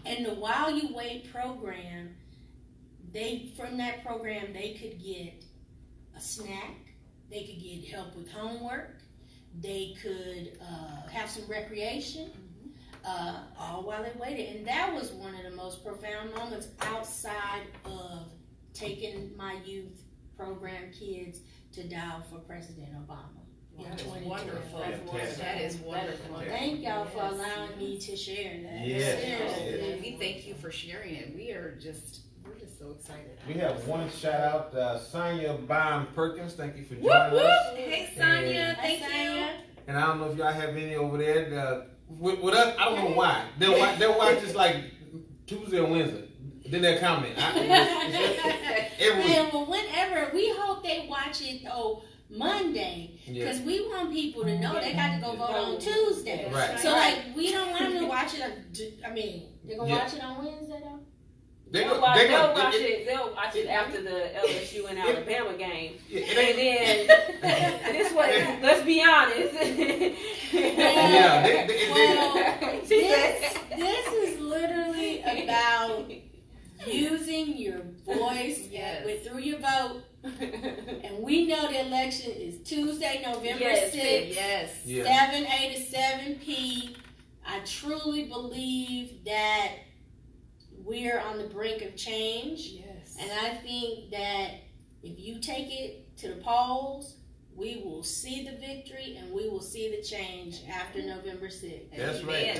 And the While You Wait program, from that program they could get a snack, they could get help with homework, they could have some recreation, all while they waited. And that was one of the most profound moments outside of taking my youth program kids to dial for President Obama. That is 2012. wonderful. Fantastic. That is wonderful. Thank y'all for allowing me to share that. Yes. Seriously. We thank you for sharing it. We're just so excited. We have one shout out, Sonia Bond Perkins. Thank you for joining us. Hey Sonia, thank you. And I don't know if y'all have any over there. With us, I don't know why. They'll watch this like Tuesday or Wednesday. Then they'll comment. Well, whenever, we hope they watch it Monday, because we want people to know they got to go vote on Tuesday. Right. So we don't want them to watch it. They're gonna watch it on Wednesday though. They'll watch it after the LSU and Alabama game. And then this way, let's be honest. This is literally about using your voice through your vote. And we know the election is Tuesday, November 6th, 7 a to 7 p. I truly believe that we're on the brink of change. Yes. And I think that if you take it to the polls, we will see the victory and we will see the change after November 6th. That's right.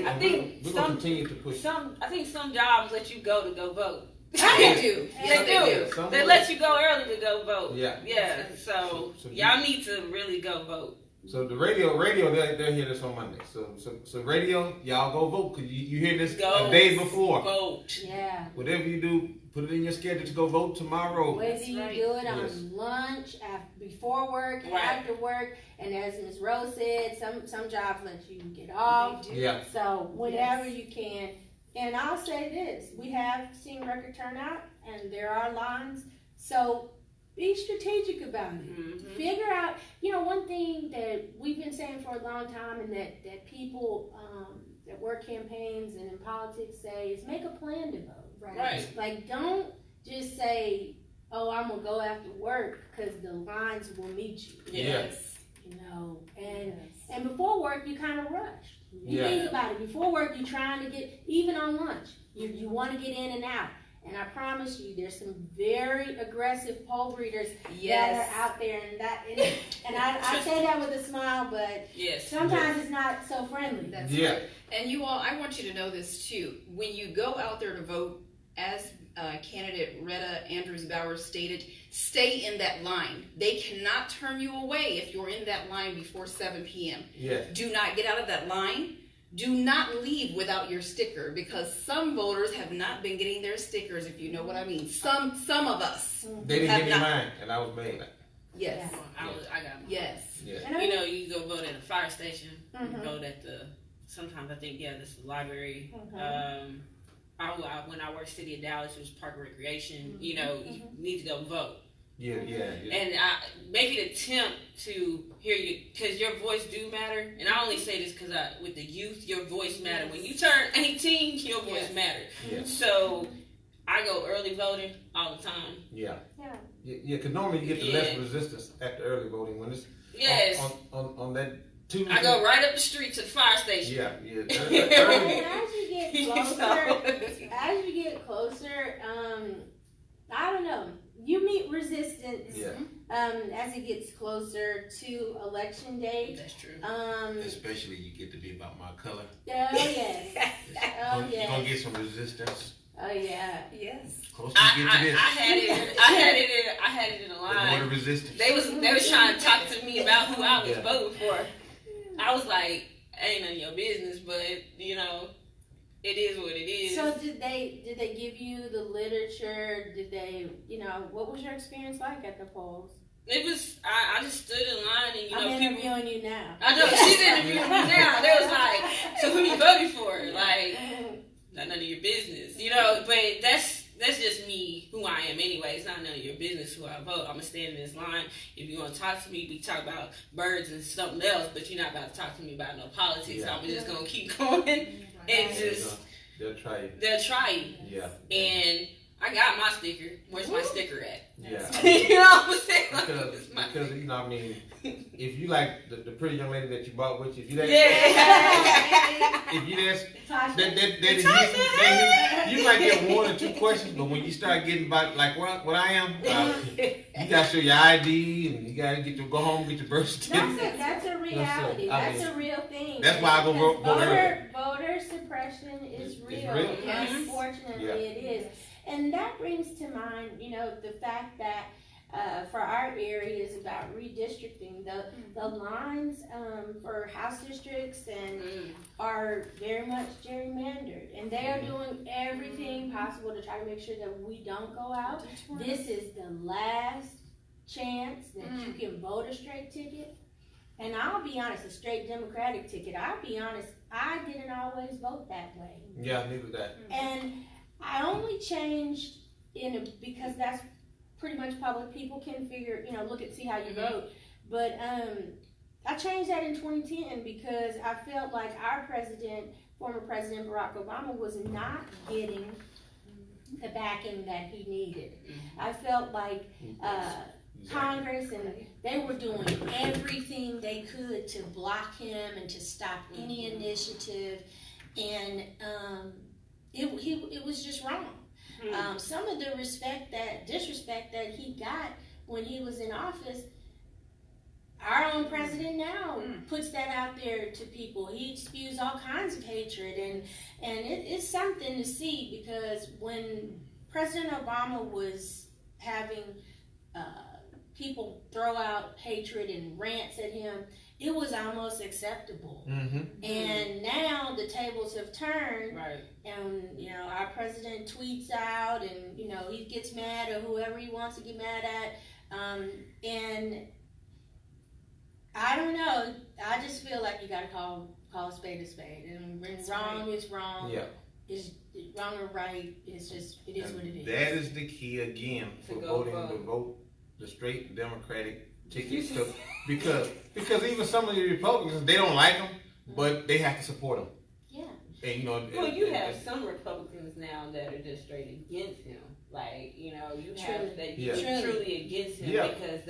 I think we're going to continue to push. I think some jobs let you go to go vote. They do. Yes, they do. They let you go early to go vote. Yeah. So y'all need to really go vote. So the radio, they'll hear this on Monday. So radio, y'all go vote because you hear this a day before. Vote. Yeah. Whatever you do, put it in your schedule to go vote tomorrow. Whether you do it on lunch, before work, after work, and as Ms. Rose said, some jobs let you get off. Yeah. So whenever you can. And I'll say this: we have seen record turnout, and there are lines. So be strategic about it. Figure out, one thing that we've been saying for a long time, and that people that work campaigns and in politics say is make a plan to vote. Right. Like, don't just say, "Oh, I'm gonna go after work," because the lines will meet you. Yes. And before work, you kind of rush. You think about it. Before work, you're trying to get, even on lunch, you want to get in and out. And I promise you, there's some very aggressive poll readers that are out there, and I say that with a smile, but sometimes it's not so friendly. That's right. And you all, I want you to know this too. When you go out there to vote, as candidate Rhetta Andrews Bowers stated, stay in that line. They cannot turn you away if you're in that line before 7 p.m. Yes. Do not get out of that line. Do not leave without your sticker, because some voters have not been getting their stickers, if you know what I mean. Some of us. They didn't give me mine, and I was mad. Yes. I got mine. Yes. Yeah. You go vote at a fire station. You vote at sometimes I think, this is the library. When I worked City of Dallas, it was Park and Recreation. You need to go vote. Yeah. And I make an attempt to hear you, because your voice do matter. And I only say this because with the youth, your voice matter. When you turn 18, your voice matter. So I go early voting all the time. Yeah, because normally you get the less resistance after early voting when it's on that Tuesday. I go right up the street to the fire station. Yeah. And as you get closer, I don't know. You meet resistance as it gets closer to election day. That's true. Especially you get to be about my color. Oh yes. You're gonna get some resistance. Oh yeah. Yes. Close to get to this. I had it in a line. More resistance. They was trying to talk to me about who I was voting for. I was like, ain't none of your business, but it is what it is. So did they give you the literature? Did they, what was your experience like at the polls? It was, I just stood in line and, I'm people. interviewing you now. I know, she's interviewing me now. They was like, so who you voting for? Like, not none of your business. But that's just me, who I am anyway. It's not none of your business who I vote. I'm going to stand in this line. If you want to talk to me, we talk about birds and something else, but you're not about to talk to me about no politics. Yeah. I'm just going to keep going and just... They'll try you. They'll try you. Yeah. And I got my sticker. Where's my sticker at? Yeah. You know what I'm saying? Because I mean, if you like the pretty young lady that you bought with you, if you that, if you that's you might get 1 or 2 questions, but when you start getting about like what I am, you gotta show your ID and you gotta go home and get your birth certificate. That's a reality. That's a real thing. That's why I go vote early. Voter suppression is real. It's real. Unfortunately, it is. And that brings to mind, the fact that for our area is about redistricting. The lines for House districts and are very much gerrymandered, and they are doing everything possible to try to make sure that we don't go out. This is the last chance that you can vote a straight ticket. And I'll be honest, a straight Democratic ticket. I'll be honest, I didn't always vote that way. Yeah, neither that. And I only changed because that's pretty much public. People can figure, look and see how you vote. But I changed that in 2010 because I felt like our former President Barack Obama, was not getting the backing that he needed. I felt like Congress and they were doing everything they could to block him and to stop any initiative, and it was just wrong. Some of the disrespect that he got when he was in office, our own president now puts that out there to people. He spews all kinds of hatred, and it's something to see, because when President Obama was having people throw out hatred and rants at him, it was almost acceptable. And now the tables have turned, right. And our president tweets out, and he gets mad at whoever he wants to get mad at, and I don't know. I just feel like you got to call a spade a spade, and when wrong is wrong. Yeah. Is wrong or right? It's just it is what it is. That is the key again for vote the straight Democratic tickets, because even some of the Republicans, they don't like them, but they have to support them. Yeah. And well, you have some Republicans now that are just straight against him. Like you have that truly against him, because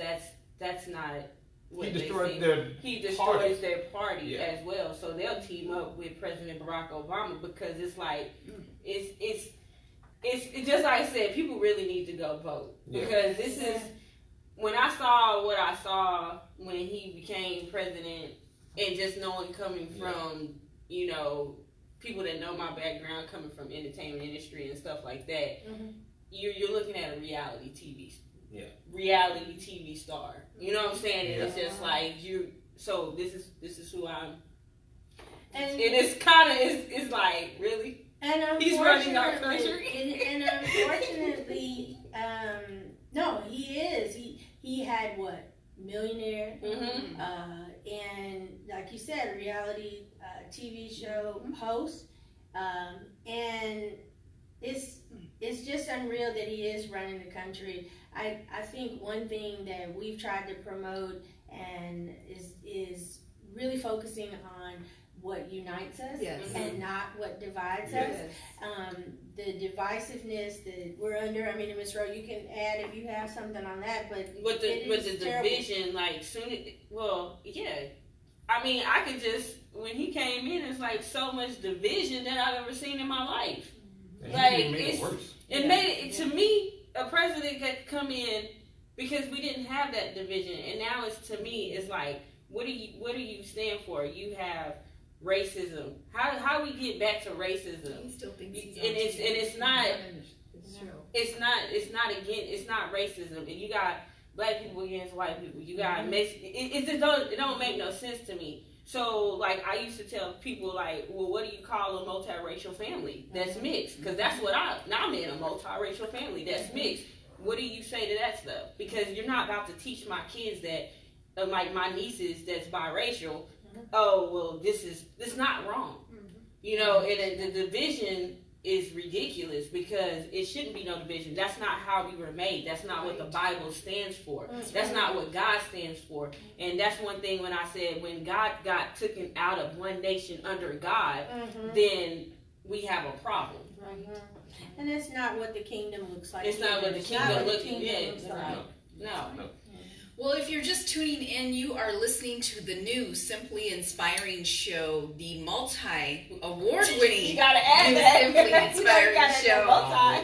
that's not what he they destroys say. their He destroys their party Yeah. as well. So they'll team up with President Barack Obama, because it's like it's just like I said, people really need to go vote, because this is. When I saw what I saw when he became president, and just knowing coming from, people that know my background, coming from entertainment industry and stuff like that, you're looking at a reality TV star. You know what I'm saying? And it's just like so this is who I'm. And it's kind of, it's like, really? And he's running our country? And unfortunately, no, he is. He had millionaire, and like you said, reality TV show host, and it's just unreal that he is running the country. I think one thing that we've tried to promote and is really focusing on what unites us and not what divides us. The divisiveness that we're under. I mean, Ms. Rowe, you can add if you have something on that. But with the division, like I mean, I could just, when he came in, it's like so much division that I've ever seen in my life. And like it made it worse. It made it to me. A president could come in because we didn't have that division, and now it's, to me, it's like, what do you stand for? You have racism. How we get back to racism? He still thinks he's it's not racism. And you got black people against white people. You got it don't make no sense to me. So, like, I used to tell people, like, well, what do you call a multiracial family that's mixed? Because that's what I'm in, a multiracial family that's mixed. What do you say to that stuff? Because you're not about to teach my kids that, like my nieces that's biracial, oh, well, this is not wrong. You know, and the division is ridiculous because it shouldn't be no division. That's not how we were made. That's not what the Bible stands for. That's not what God stands for. And that's one thing when I said when God got taken out of one nation under God, then we have a problem. And it's not what the kingdom looks like. It's not what the kingdom looks like. No. Well, if you're just tuning in, you are listening to the new Simply Inspiring show, the multi-award-winning You gotta add that. Simply Inspiring show. I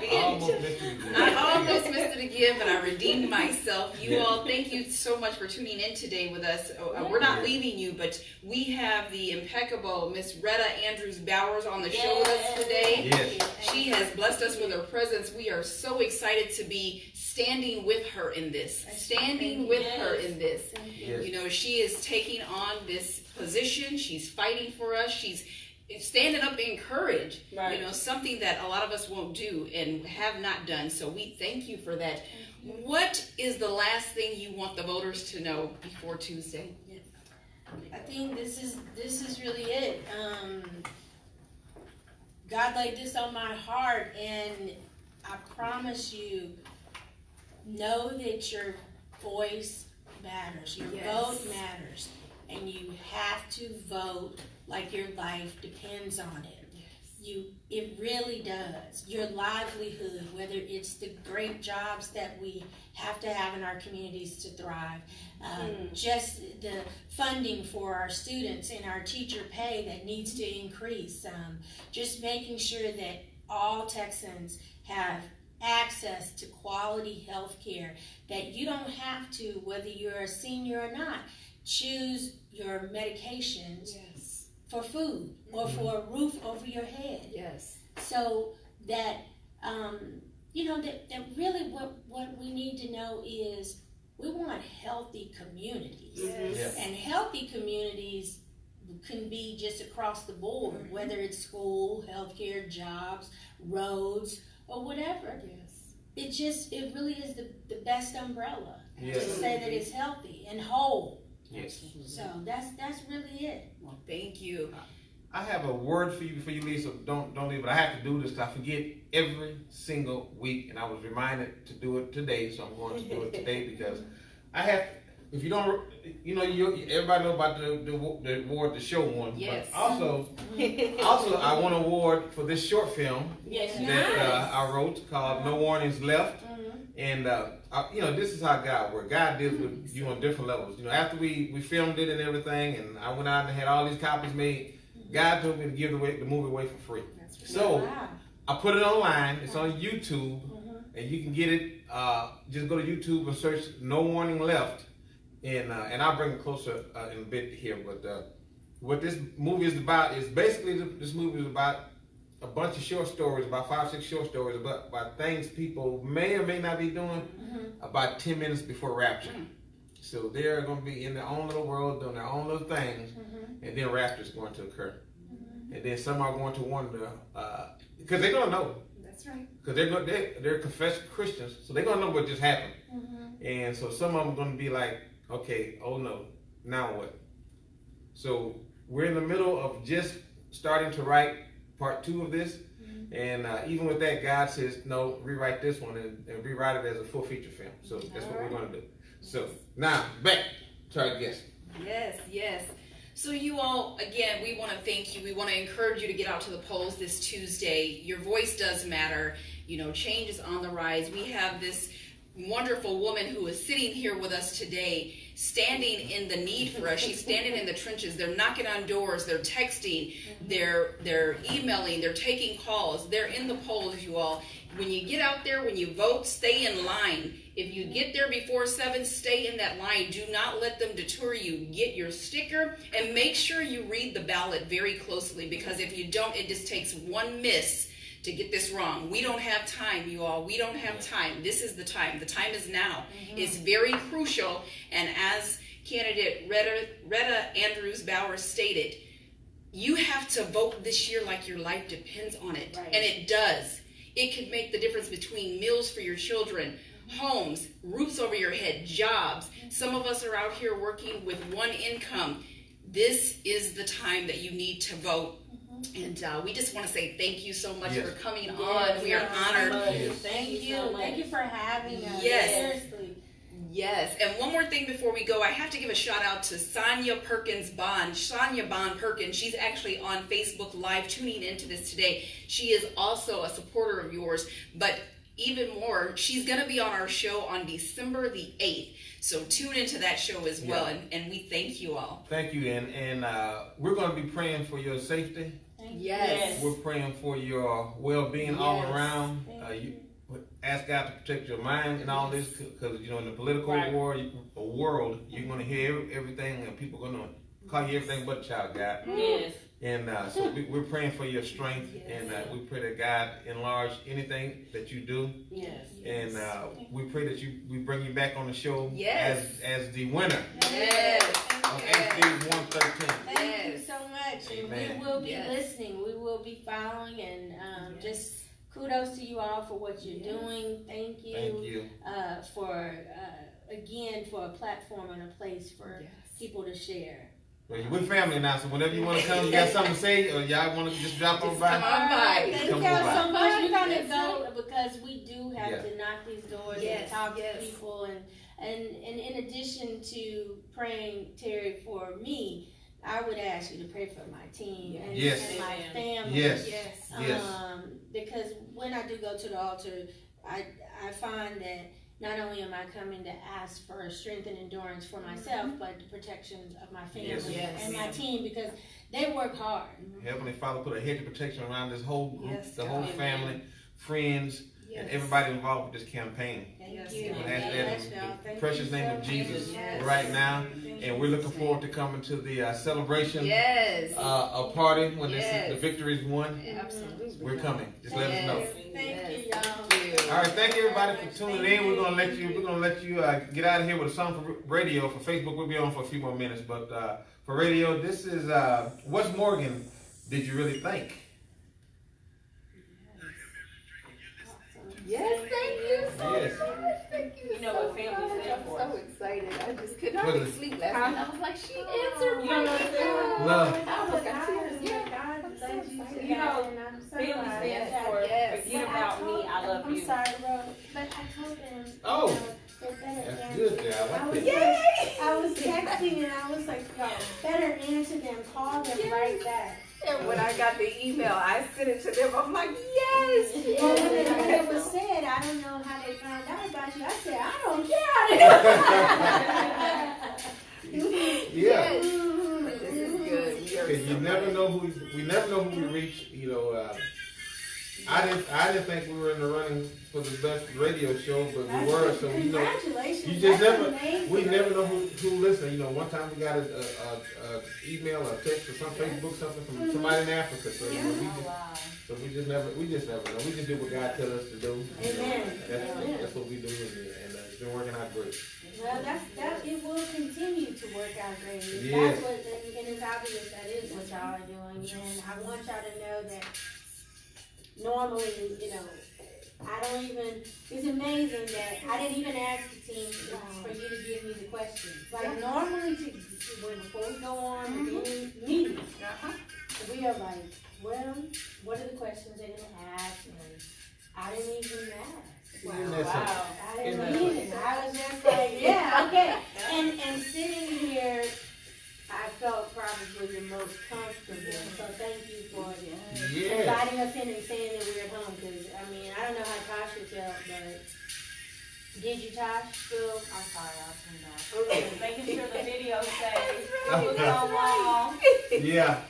I almost missed it again, but I redeemed myself. You all, thank you so much for tuning in today with us. We're not leaving you, but we have the impeccable Miss Rhetta Andrews Bowers on the show with us today. Yes. She has blessed us with her presence. We are so excited to be standing with her in this. Yes. You know, she is taking on this position. She's fighting for us. She's standing up in courage. Right. You know, something that a lot of us won't do and have not done. So we thank you for that. What is the last thing you want the voters to know before Tuesday? I think this is really it. God laid this on my heart, and I promise you, know that your voice matters, your vote matters, and you have to vote like your life depends on it. It really does. Your livelihood, whether it's the great jobs that we have to have in our communities to thrive, just the funding for our students and our teacher pay that needs to increase, just making sure that all Texans have access to quality health care, that you don't have to, whether you're a senior or not, choose your medications for food or for a roof over your head. Yes. So that, you know, that really what we need to know is we want healthy communities. And healthy communities can be just across the board, whether it's school, healthcare, jobs, roads, or whatever. It really is the best umbrella to say that it's healthy and whole. So that's really it. Well, thank you. I have a word for you before you leave, so don't leave. But I have to do this. I forget every single week, and I was reminded to do it today, so I'm going to do it today because I have. If you don't, you know, everybody know about the award the show won. Yes. But also, I won an award for this short film that I wrote called No Warnings Left. And you know, this is how God works. God deals with you on different levels. You know, after we filmed it and everything, and I went out and had all these copies made, God told me to give the movie away for free. So I put it online. It's on YouTube, and you can get it. Just go to YouTube and search No Warning Left. And I'll bring it closer in a bit here. But what this movie is about is basically this movie is about a bunch of short stories, about 5-6 short stories about things people may or may not be doing about 10 minutes before rapture. So they're going to be in their own little world doing their own little things, and then rapture is going to occur. And then some are going to wonder, because they're going to know. That's right. Because they're confessed Christians, so they're going to know what just happened. And so some of them are going to be like, okay, oh no, now what? So we're in the middle of just starting to write part 2 of this. And even with that, God says, no, rewrite this one and rewrite it as a full feature film. So that's what we're going to do. So now, back to our guest. Yes. So you all, again, we want to thank you. We want to encourage you to get out to the polls this Tuesday. Your voice does matter. You know, change is on the rise. We have this wonderful woman who is sitting here with us today, standing in the need for us. She's standing in the trenches. They're knocking on doors. They're texting. They're emailing. They're taking calls. They're in the polls, you all. When you get out there, when you vote, stay in line. If you get there before 7, stay in that line. Do not let them deter you. Get your sticker and make sure you read the ballot very closely, because if you don't, it just takes one miss to get this wrong. We don't have time, you all. We don't have time. This is the time. The time is now. It's very crucial. And as Candidate Rhetta Andrews Bowers stated, "You have to vote this year like your life depends on it." Right. And it does. It could make the difference between meals for your children, homes, roofs over your head, jobs. Some of us are out here working with one income. This is the time that you need to vote. And we just want to say thank you so much for coming on. We are honored. Thank you. Thank you for having us. Yes. Seriously. Yes, and one more thing before we go, I have to give a shout out to Sonia Bond. Sonia Bond Perkins, she's actually on Facebook Live tuning into this today. She is also a supporter of yours, but even more, she's going to be on our show on December the 8th. So tune into that show as well, and we thank you all. Thank you, and we're going to be praying for your safety. Yes. We're praying for your well-being all around. You ask God to protect your mind and all this, because in the political world, you're going to hear everything, and people are going to call you everything but a child of God. Yes. And so we're praying for your strength, and we pray that God enlarge anything that you do. Yes. And we pray that we bring you back on the show as the winner Yes. of HD 113. Thank you so much. Amen. And we will be listening. We will be following, and just kudos to you all for what you're doing. Thank you. Thank you. For again, for a platform and a place for people to share. Well, we're family now, so whenever you want to come, you got something to say, or y'all want to just drop on by. Come on by. Thank Come you on by. so much. We're gonna go because we do have to knock these doors and talk to people, and in addition to praying, Terry, for me, I would ask you to pray for my team and my family. Yes. Because when I do go to the altar, I find that not only am I coming to ask for strength and endurance for myself, but the protection of my family and my team, because they work hard. Heavenly Father, put a hedge of protection around this whole group, the whole family, friends, and everybody involved with this campaign. Thank you. We ask that in the precious name of Jesus right now. And we're looking forward to coming to the celebration a party when the victory is won. Absolutely. We're coming. Just let us know. Thank you, y'all. All right, thank you everybody for tuning in. We're gonna let you get out of here with a song for radio. For Facebook, we'll be on for a few more minutes, but for radio, this is Wes Morgan. Did you really think? Yes, thank you so Yes. much. Thank you. You know what family stands for. I'm so excited. I just could hardly sleep last night. I was like, she answered You know what I'm saying? Love. I almost got tears. You know, family stands for forget about me, I love you. I'm sorry, bro, but I told them. Oh. That's good, there. I like that. I was texting and I was like, yo, better answer them, call them right back. And when I got the email, I sent it to them. I'm like, yes. Well, when it was said, I don't know how they found out about you. I said, I don't care. Yeah. This is good. We are You never know who we reach. I didn't think we were in the running for the best radio show, but we were. So congratulations. you just never know who listens. One time we got a email, a text, or some Facebook, something from somebody in Africa. So we just never know. We just do what God tells us to do. Amen. That's what we do, and it's been working out great. Well, it will continue to work out great. Yes. That's what, and it's obvious that is what y'all are doing. And I want y'all to know that normally, I don't even, it's amazing that I didn't even ask the team for you to give me the questions. Like normally, before we go on with any meetings, we are like, well, what are the questions they're going to ask? And I didn't even ask. Wow. I didn't even. I was just like, yeah, okay. And sitting here, I felt probably the most comfortable. So thank you for inviting us in and saying that we're at home. Because, I don't know how Tasha felt, but did you, Tosh, feel? I'm sorry, I'll turn back. Okay, making sure the video stays. It was so long. Yeah.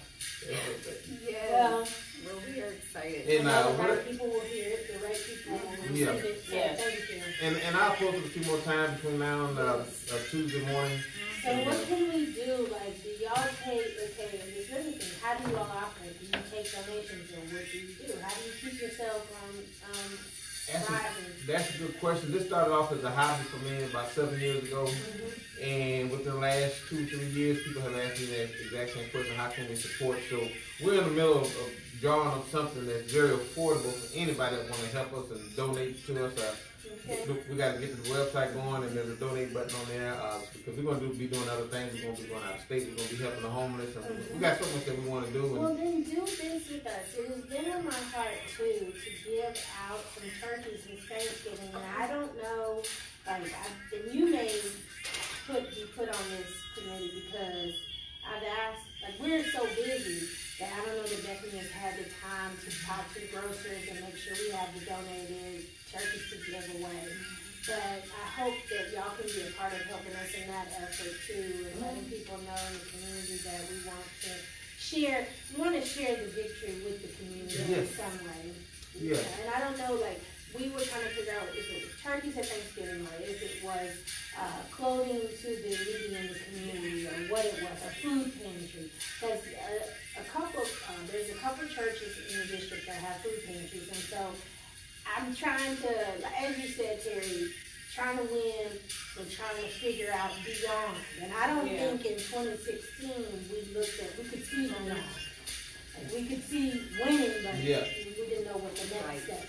Well, we are excited. And the right people will hear it. The right people will receive it. So thank you. And I'll post it a few more times between now and Tuesday morning. So what can we do? Like, do y'all take, this other thing, how do you all operate? Do you take donations or what do you do? How do you keep yourself from thriving? That's a good question. question, this started off as a hobby for me about 7 years ago. And within the last 2-3 years, people have asked me that exact same question, how can we support? So we're in the middle of drawing up something that's very affordable for anybody that want to help us and donate to us. We got to get the website going, and there's a donate button on there because we're going to be doing other things. We're going to be going out of state. We're going to be helping the homeless. And we got so much that we want to do. Well, then do this with us. It has been on my heart too to give out some turkeys and Thanksgiving. And I don't know, and you may be put on this committee because I've asked, like we're so busy that I don't know that Bethany has had the time to talk to the grocers and make sure we have the donated turkeys to give away. But I hope that y'all can be a part of helping us in that effort too, and letting people know in the community that we want to share. We want to share the victory with the community in some way. Yeah. And I don't know, like we were trying to figure out if it was turkeys at Thanksgiving or if it was clothing to the needy in the community or what it was, a food pantry. Because there's a couple churches in the district that have food pantries, and so I'm trying to, as you said, Terry, trying to win and trying to figure out beyond. And I don't think in 2016 we could see beyond. Like we could see winning, but we didn't know what the next steps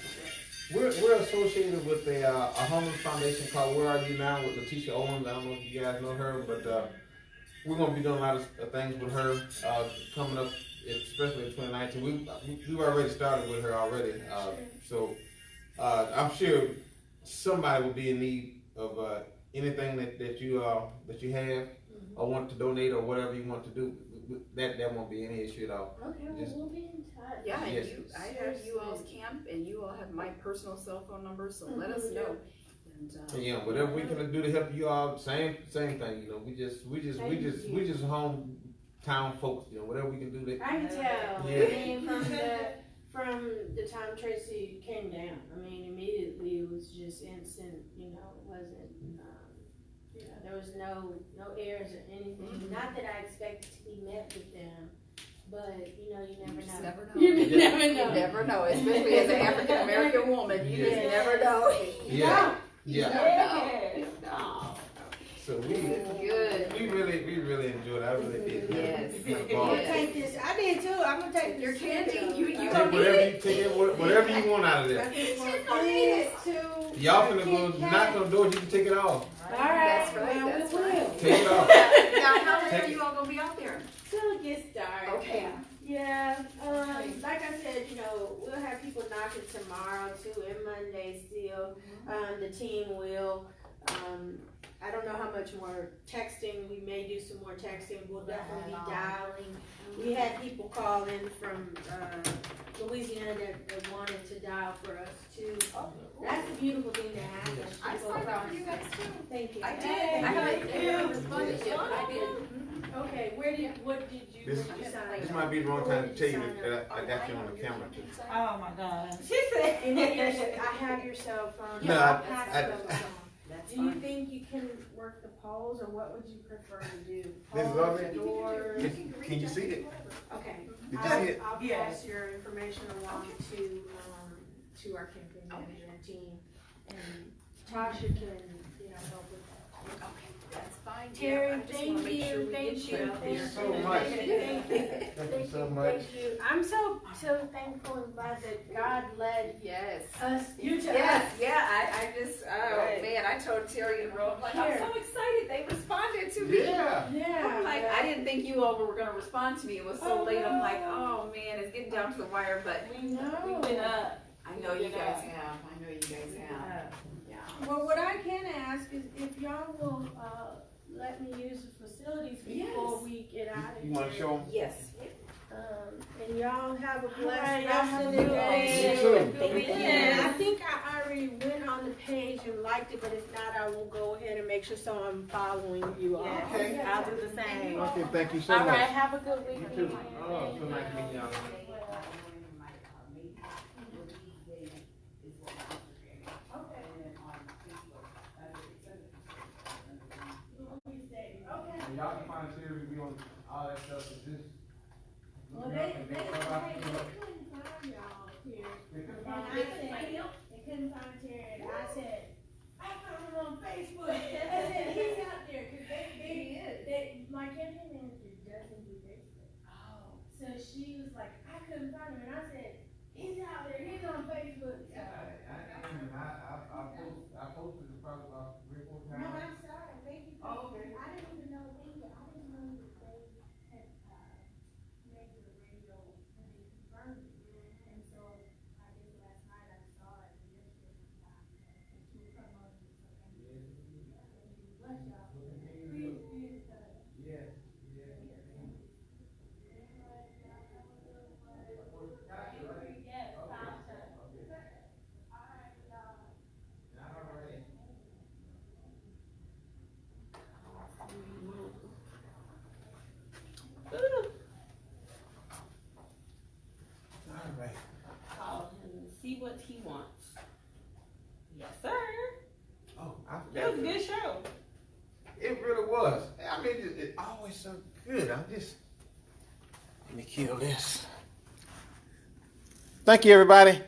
were. We're associated with a homeless foundation called Where Are You Now with Letitia Owens. I don't know if you guys know her, but we're going to be doing a lot of things with her coming up, especially in 2019. We've already started with her already. So I'm sure somebody will be in need of anything that you have or want to donate or whatever you want to do. That won't be any issue at all. Okay, well, we'll be in touch. Yeah, and Yes. I have you all's camp, and you all have my personal cell phone number, so let us know. And, Yeah, whatever we can do to help you all, same thing. You know, we just hometown folks. You know, whatever we can do. I can tell. Yeah. I mean, from the time Tracy came down, I mean, immediately it was just instant. You know, it wasn't. There was no errors or anything. Not that I expected to be met with them, but you never know. never know. You never know. You never know, especially as an African American woman. You just never know. Yeah. No. So we Good. really enjoyed it. I really did. Yes. I'm gonna take this. I did too. I'm gonna take Your this candy. You Take don't need whatever it. you take whatever you want out of there. Y'all finna go knock on the door. You can take it off. All right. That's right, Well, that's we will. right. Take it off. Now, how late are you all gonna be out there? Till it gets dark. Okay. Yeah. Like I said, we'll have people knocking tomorrow too, and Monday still. The team will. I don't know how much more texting. We may do some more texting. We'll definitely be dialing. We had people call in from Louisiana that wanted to dial for us too. That's a beautiful thing to happen. I People signed up across- for you guys too. Thank you. I did. Hey, I haven't thank you. responded yet, but I did. Okay, what did you This sign? this might be the wrong time to tell you that I got you on the camera too. Oh my God. And then I have your cell phone. No, I'll I- pass I- those on. That's Do you fine. think you can work the polls, or what would you prefer to do? This is Polls, already- doors? Can you see it? Okay. Did you see it? I'll Yes. pass your information along to our campaign manager and team, and Tasha can, help with that. Okay, that's fine. Terry, Yeah, I just thank wanna make sure you, we thank get you, out there. so much. Thank you. Thank you so much. Thank you. I'm so thankful and glad that God led Yes. you to Yes, us. yeah, I just, Right. man, I told Terry and Rob, like, I'm Here. so excited, they responded to me. Yeah. Yeah. I'm like, I didn't think you all were gonna respond to me, it was so Oh, late, I'm like, no. oh man, it's getting down to the wire, but We know. We've been up. I know you guys have, I know you guys have. Yeah. Well, what I can ask is if y'all will, let me use the facilities before Yes. we get out of here. You want to show them? Yes. And y'all have a All blessed right, y'all rest have of a the good day. You too. Good weekend. I think I already went on the page and liked it, but if not, I will go ahead and make sure so I'm following you all. Yes. Okay. I'll do the same. Okay, thank you so All much. right, have a good You weekend. too. Oh, so nice meeting y'all. And y'all can find Terry review on all that stuff. Is this? Well, they couldn't find y'all here. They couldn't And find I said, they couldn't find Terry, and I said, on Facebook. And then he's out there, cause my campaign manager doesn't do Facebook. Oh. So she was like, I couldn't find him, and I said, he's out there, he's on Facebook. So. I posted it probably about 3 or 4 No, times. I'm sorry, thank you. Oh, okay. I didn't even know either, I didn't know that they had, made the radio when they confirmed it. And so, I guess last night I saw it, and yesterday, and she was promoting it, so thank you. Bless y'all. Please, please, Yes. yes, Sasha. All right. Call him and see what he wants. Yes, sir. Oh, I forgot. That was a good show. It really was. I mean, it always so good. I'm just. Let me kill this. Thank you, everybody.